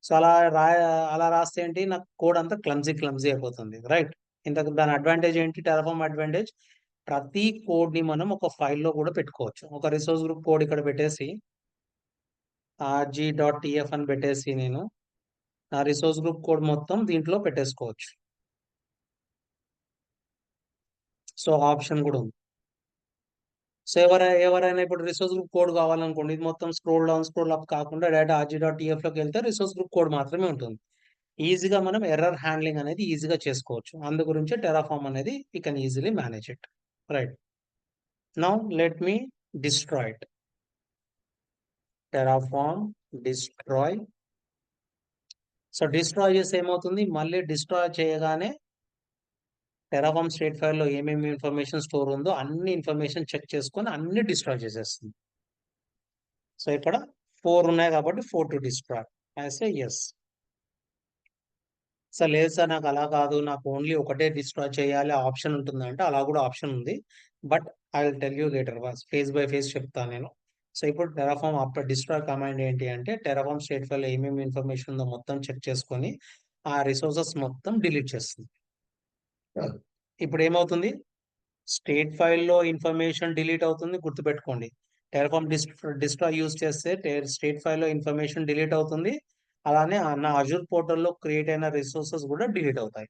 A: సో అలా రాస్తే ఏంటి, నాకు కోడ్ అంతా క్లమ్జీ అయిపోతుంది, రైట్? ఇంతకు దాని అడ్వాంటేజ్ ఏంటి? టెరాఫార్మ్ అడ్వాంటేజ్, ప్రతి కోడ్ ని మనం ఒక ఫైల్లో కూడా పెట్టుకోవచ్చు. ఒక రిసోర్స్ గ్రూప్ కోడ్ ఇక్కడ పెట్టేసి rg.tf అని పెట్టేసి నేను నా రిసోర్స్ గ్రూప్ కోడ్ మొత్తం దీంట్లో పెట్టేసుకోవచ్చు. సో ఆప్షన్ కూడా ఉంది. సో ఎవరైనా ఇప్పుడు రిసోర్స్ గ్రూప్ కోడ్ కావాలనుకోండి, ఇది మొత్తం స్క్రోల్ డౌన్ స్క్రోల్ అప్ కాకుండా డైరెక్ట్ rg.tf లోకి వెళ్తే రిసోర్స్ గ్రూప్ కోడ్ మాత్రమే ఉంటుంది. ఈజీగా మనం ఎర్రర్ హ్యాండ్లింగ్ అనేది ఈజీగా చేసుకోవచ్చు. అందు గురించి టెరాఫార్మ్ అనేది we can easily manage it, right? Now let me destroy it. Terraform destroy. So destroy చేస్తే ఏమవుతుంది, మళ్ళీ డిస్ట్రాయ్ చేయగానే టెరాఫార్మ్ స్టేట్ ఫైల్ లో ఏమేమి ఇన్ఫర్మేషన్ స్టోర్ ఉందో అన్ని ఇన్ఫర్మేషన్ చెక్ చేసుకొని అన్ని డిస్ట్రాయ్ చేసేస్తుంది. సో ఇక్కడ 4 ఉన్నాయి కాబట్టి 4 to destroy. I say yes. Sir లేదు సార్, నాకు అలా కాదు, నాకు ఓన్లీ ఒకటే డిస్ట్రాయ్ చేయాలి ఆప్షన్ ఉంటుంది అంటే, అలా కూడా ఆప్షన్ ఉంది. But I will tell you later, phase by phase చెప్తాను నేను. సో ఇప్పుడు టెరాఫార్మ్ ఆఫ్టర్ డిస్ట్రాయ్ కమాండ్ ఏంటి అంటే, టెరాఫార్మ్ స్టేట్ ఫైల్ ఏమేమి ఇన్ఫర్మేషన్ ఉందో మొత్తం చెక్ చేసుకొని ఆ రిసోర్సెస్ మొత్తం డిలీట్ చేస్తుంది. ఇప్పుడు ఏమవుతుంది, స్టేట్ ఫైల్లో ఇన్ఫర్మేషన్ డిలీట్ అవుతుంది, గుర్తుపెట్టుకోండి. టెరాఫార్మ్ డిస్ట్రాయ్ యూజ్ చేస్తే స్టేట్ ఫైల్లో ఇన్ఫర్మేషన్ డిలీట్ అవుతుంది. అలానే నా అజూర్ పోర్టల్లో క్రియేట్ అయిన రిసోర్సెస్ కూడా డిలీట్ అవుతాయి.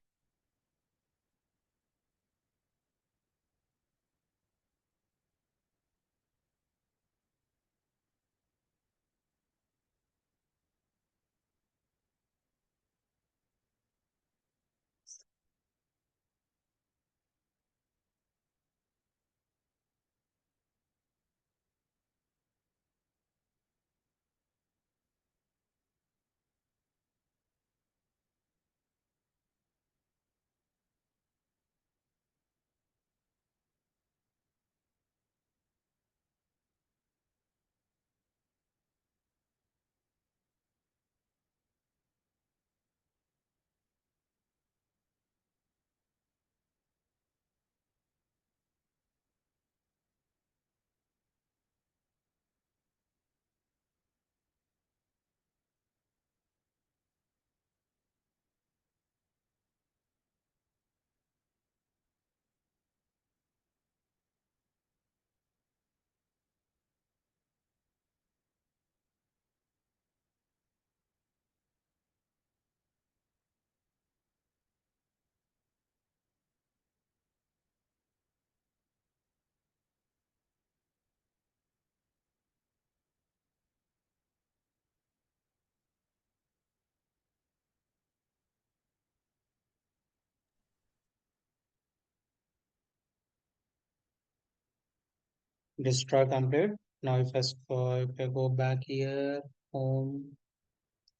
A: destroy complete. Now if I go back here, home,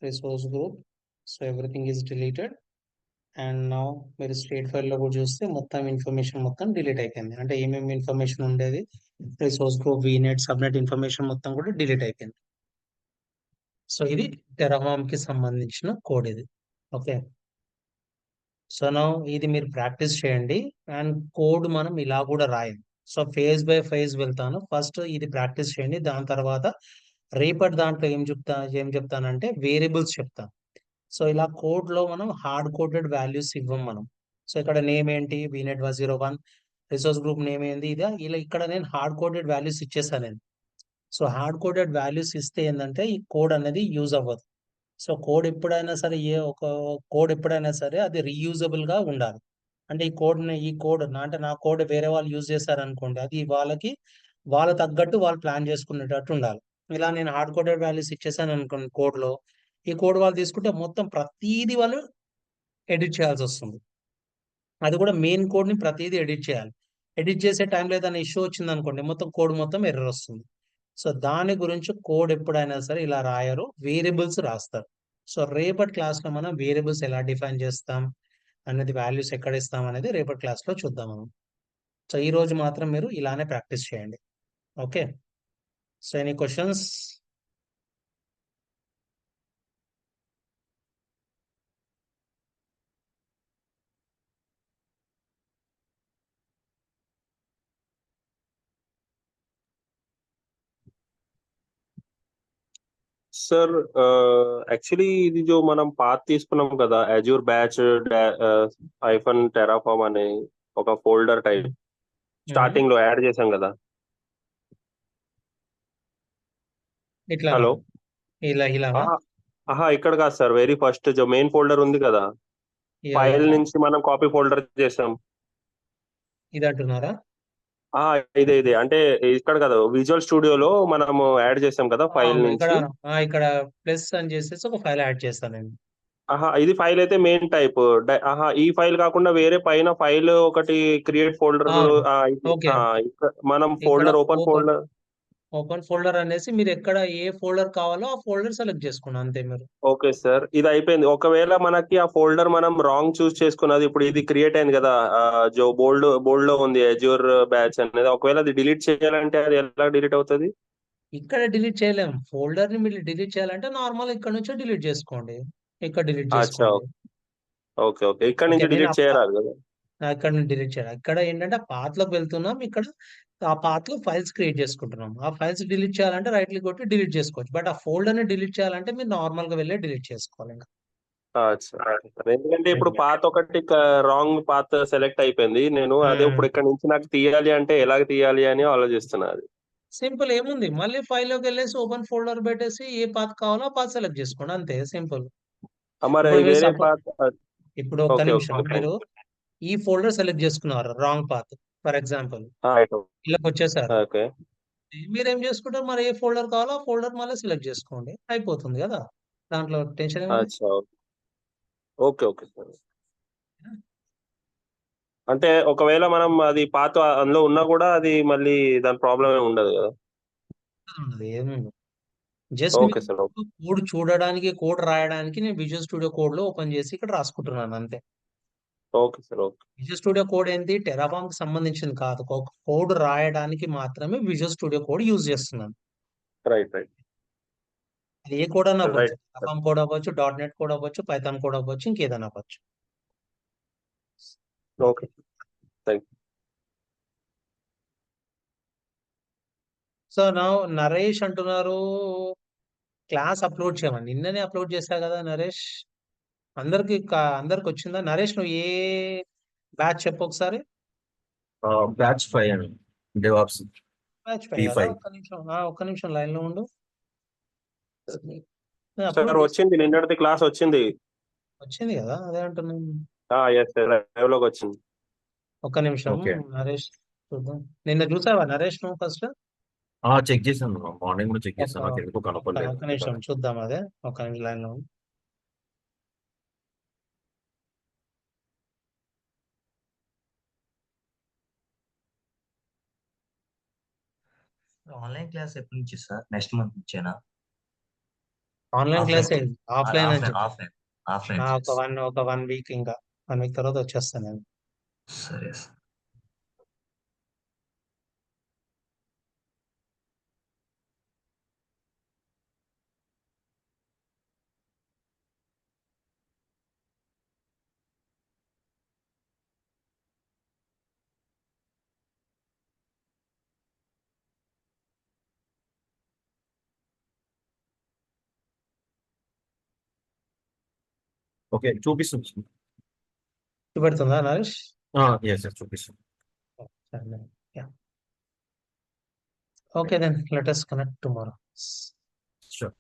A: resource group, so everything is deleted. And now మీరు స్టేట్ ఫైల్లో కూడా చూస్తే మొత్తం ఇన్ఫర్మేషన్ మొత్తం డిలీట్ అయిపోయింది. అంటే ఏమేమి ఇన్ఫర్మేషన్ ఉండేది, resource group, vignette, subnet information మొత్తం కూడా డిలీట్ అయిపోయింది. సో ఇది టెరాఫామ్ కి సంబంధించిన కోడ్ ఇది. ఓకే, సో నౌ ఇది మీరు ప్రాక్టీస్ చేయండి. అండ్ కోడ్ మనం ఇలా కూడా రాయాలి. సో ఫేజ్ బై ఫేజ్ వెళ్తాను. ఫస్ట్ ఇది ప్రాక్టీస్ చేయండి. దాని తర్వాత రేపటి దాంట్లో ఏం చెప్తానంటే వేరియబుల్స్ చెప్తాను. సో ఇలా కోడ్ లో మనం హార్డ్ కోడెడ్ వాల్యూస్ ఇవ్వం మనం. సో ఇక్కడ నేమ్ ఏంటి, వీనెట్ 101, రిసోర్స్ గ్రూప్ నేమ్ ఏంది, ఇదా ఇలా ఇక్కడ నేను హార్డ్ కోడెడ్ వాల్యూస్ ఇచ్చేసాను నేను. సో హార్డ్ కోడెడ్ వాల్యూస్ ఇస్తే ఏంటంటే ఈ కోడ్ అనేది యూజ్ అవ్వదు. సో కోడ్ ఎప్పుడైనా సరే కోడ్ ఎప్పుడైనా సరే అది రీయూజబుల్ గా ఉండాలి. అంటే ఈ కోడ్ అంటే నా కోడ్ వేరే వాళ్ళు యూజ్ చేశారనుకోండి, అది వాళ్ళ తగ్గట్టు వాళ్ళు ప్లాన్ చేసుకునేటట్టు ఉండాలి. ఇలా నేను హార్డ్ కోడెడ్ వాల్యూస్ ఇచ్చేసాను అనుకోండి కోడ్ లో, ఈ కోడ్ వాళ్ళు తీసుకుంటే మొత్తం ప్రతిదీ వాళ్ళు ఎడిట్ చేయాల్సి వస్తుంది. అది కూడా మెయిన్ కోడ్ ని ప్రతిదీ ఎడిట్ చేయాలి. ఎడిట్ చేసే టైంలో ఏదైనా ఇష్యూ వచ్చింది అనుకోండి, మొత్తం కోడ్ మొత్తం ఎర్రర్ వస్తుంది. సో దాని గురించి కోడ్ ఎప్పుడైనా సరే ఇలా రాయరు, వేరియబుల్స్ రాస్తారు. సో రేపటి క్లాస్ లో మనం వేరియబుల్స్ ఎలా డిఫైన్ చేస్తాం అనేది, వాల్యూస్ ఎక్కడ ఇస్తాం అనేది రేపటి క్లాస్ లో చూద్దాం మనం. సో ఈ రోజు మాత్రం మీరు ఇలానే ప్రాక్టీస్ చేయండి. Okay, so any questions?
C: Sir actually ఇది జో మనం పాత్ తీసుకున్నాం కదా, అజూర్ బ్యాచ్ ఐఫన్ టెరాఫామ్ అనే ఒక ఫోల్డర్ టైప్ స్టార్టింగ్ లో యాడ్ చేసాం కదా.
A: ఇట్లా
C: హలో,
A: ఇలానా?
C: ఆహా ఇక్కడ కాదు సార్, వెరీ ఫస్ట్ జో మెయిన్ ఫోల్డర్ ఉంది కదా, ఫైల్ నుంచి మనం కాపీ ఫోల్డర్ చేసాం.
A: ఇది అంటున్నారా?
C: ఇదే అంటే ఇక్కడ కదా విజువల్ స్టూడియోలో మనము యాడ్ చేసాం కదా ఫైల్
A: అవును,
C: నుంచి.
A: ఇక్కడ ప్లస్ అని చేసేసి ఒక ఫైల్ యాడ్ చేస్తాను నేను.
C: ఇది ఫైల్ అయితే మెయిన్ టైప్. ఈ ఫైల్ కాకుండా వేరే పైన ఫైల్ ఒకటి క్రియేట్ ఫోల్డర్.
A: ఓకే,
C: మనం
A: ఇక్కడ
C: folder open folder.
A: Open folder అనేసి మీరు ఎక్కడ ఏ ఫోల్డర్ కావాలో ఆ ఫోల్డర్ సెలెక్ట్ చేసుకోండి అంతే మీరు.
C: ఓకే సార్, ఇది అయిపోయింది. ఒకవేళ మనకి ఆ ఫోల్డర్ మనం రాంగ్ చూస్ చేసుకున్నది, ఇప్పుడు ఇది క్రియేట్ అయింది కదా, జో బోల్డ్ లో ఉంది అజ్యూర్ బ్యాచ్ అనేది, ఒకవేళ అది డిలీట్ చేయాలంటే అది ఎలా డిలీట్ అవుతుంది?
A: ఇక్కడ డిలీట్ చేయలేము. ఫోల్డర్ ని మీరు డిలీట్ చేయాలంటే నార్మల్ ఇక్కడ నుంచే డిలీట్ చేసుకోండి, ఇక్కడ డిలీట్
C: అచ్చా,
A: చేసుకోండి.
C: ఓకే ఓకే, ఇక్కడ
A: ఓకే,
C: నుంచి డిలీట్ చేయరాదు కదా.
A: ఇక్కడ నుంచి డిలీట్ చేయాలి. ఇక్కడ ఏంటంటే పాత్ లోకి వెళ్తున్నాం, ఇక్కడ ఆ పాత్ లో ఫైల్స్ క్రియేట్ చేసుకుంటున్నాం. ఆ ఫైల్స్ డిలీట్ చేయాలంటే రైట్ క్లిక్ కొట్టి డిలీట్ చేసుకోవచ్చు. బట్ ఆ ఫోల్డర్ ని డిలీట్ చేయాలంటే మీరు నార్మల్ గా వెళ్ళి డిలీట్ చేసుకోవాలి ఇంకా.
C: అచ్చా, ఎందుకంటే ఇప్పుడు పాత్ ఒకటి రాంగ్ పాత్ సెలెక్ట్ అయిపోయింది. నేను అదే ఇప్పుడు ఇక్కడ నుంచి నాకు తీయాలి అంటే ఎలాగ తీయాలి అని ఆలోచిస్తున్నా. అది
A: సింపుల్, ఏముంది, మళ్ళీ ఫైల్ లోకి వెళ్ళేసి ఓపెన్ ఫోల్డర్ పెట్టేసి ఏ పాత్ కావాలో ఆ పాత్ సెలెక్ట్ చేసుకోండి అంతే, సింపుల్.
C: మరి
A: ఇప్పుడు మీరు
C: వేరే పాత్.
A: ఇప్పుడు ఒక్క
C: ఓకే
A: నిమిషం,
C: ఓకే
A: మీరు ఈ ఫోల్డర్ సెలెక్ట్ చేసుకున్నారు రాంగ్ పాత్, ఫర్ ఎగ్జాంపుల్ ఇళ్ళకి వచ్చేసారు.
C: ఓకే
A: మీరేం చేసుకుంటారు, మరి ఏ ఫోల్డర్ కావాలో ఆ ఫోల్డర్ మళ్ళీ సెలెక్ట్ చేసుకోండి, అయిపోతుంది కదా. దాంట్లో టెన్షన్ ఏముంది.
C: అచ్చా, ఓకే ఓకే సార్. అంటే ఒకవేళ మనం అది పాత అందులో ఉన్నా కూడా అది మళ్ళీ దాని ప్రాబ్లం ఏమి ఉండదు కదా.
A: ఉండదు, ఏముంది. జస్ట్
C: ఓకే
A: మీకు
C: సార్, ఓకే
A: కోడ్ చూడడానికి, కోడ్ రాయడానికి నేను విజువల్ స్టూడియో కోడ్ లో ఓపెన్ చేసి ఇక్కడ రాసుకుంటున్నాను అంతే.
C: Okay sir, okay
A: visual Studio code ఏంటి, టెరాఫామ్ కి సంబంధించింది కాదు, ఒక కోడ్ రాయడానికి మాత్రమే విజువల్ స్టూడియో కోడ్ యూజ్ చేస్తున్నాను.
C: రైట్ రైట్
A: అది ఏ కోడ్ అన్నా అవ్వచ్చు,
C: రైట్
A: టెరాఫామ్ కోడ్ అవ్వచ్చు, .NET కోడ్ అవ్వచ్చు, పైథాన్ కోడ్ అవ్వచ్చు, ఇంకేదైనా అవ్వచ్చు.
C: Okay, thank you.
A: సో నా నరేష్ అంటున్నారు క్లాస్ అప్లోడ్ చేయమని. నిన్ననే అప్లోడ్ చేశా కదా నరేష్, అందరికి వచ్చిందా? నరేష్ నువ్వు ఏ బ్యాచ్ చెప్పు ఒకసారి.
D: బ్యాచ్ 5 అండి, డెవాప్స్
A: బ్యాచ్ 5 కదా,
D: P5.
A: ఒక్క నిమిషం లైన్ లో ఉండు.
C: సార్ వచ్చింది, నిన్నటిది క్లాస్ వచ్చింది.
A: వచ్చింది కదా, అదే అంటున్నాను.
C: ఎస్ సార్, లైవ్ లోకి వచ్చింది.
A: ఒక్క నిమిషం
D: ఓకే.
A: నరేష్ చూద్దాం. నిన్న చూసావా నరేష్ నువ్వు ఫస్ట్?
D: చెక్ చేశాను, మార్నింగ్ కూడా చెక్ చేశాను, నాకు ఎందుకు కనపడలేదు.
A: ఒక్క నిమిషం చూద్దాం, అదే ఒక్క నిమిషం లైన్ లో ఉండు.
E: ఆన్లైన్ క్లాస్ ఎప్పటి నుంచి సార్? నెక్స్ట్ మంత్ నుంచేనా?
A: ఆన్లైన్ క్లాస్ ఆఫ్లైన్ అని చెప్పి
E: ఆఫ్లైన్
A: ఒక 1 వీక్, ఇంకా 1 వీక్ తర్వాత వచ్చేస్తాను నేను.
E: సరే సార్.
D: ఓకే, చూపిస్తుంది.
A: చూపెడుతుందా నరేష్?
D: ఎస్ ఎస్ చూపిస్తుంది.
A: Okay, then let us connect tomorrow.
D: Sure.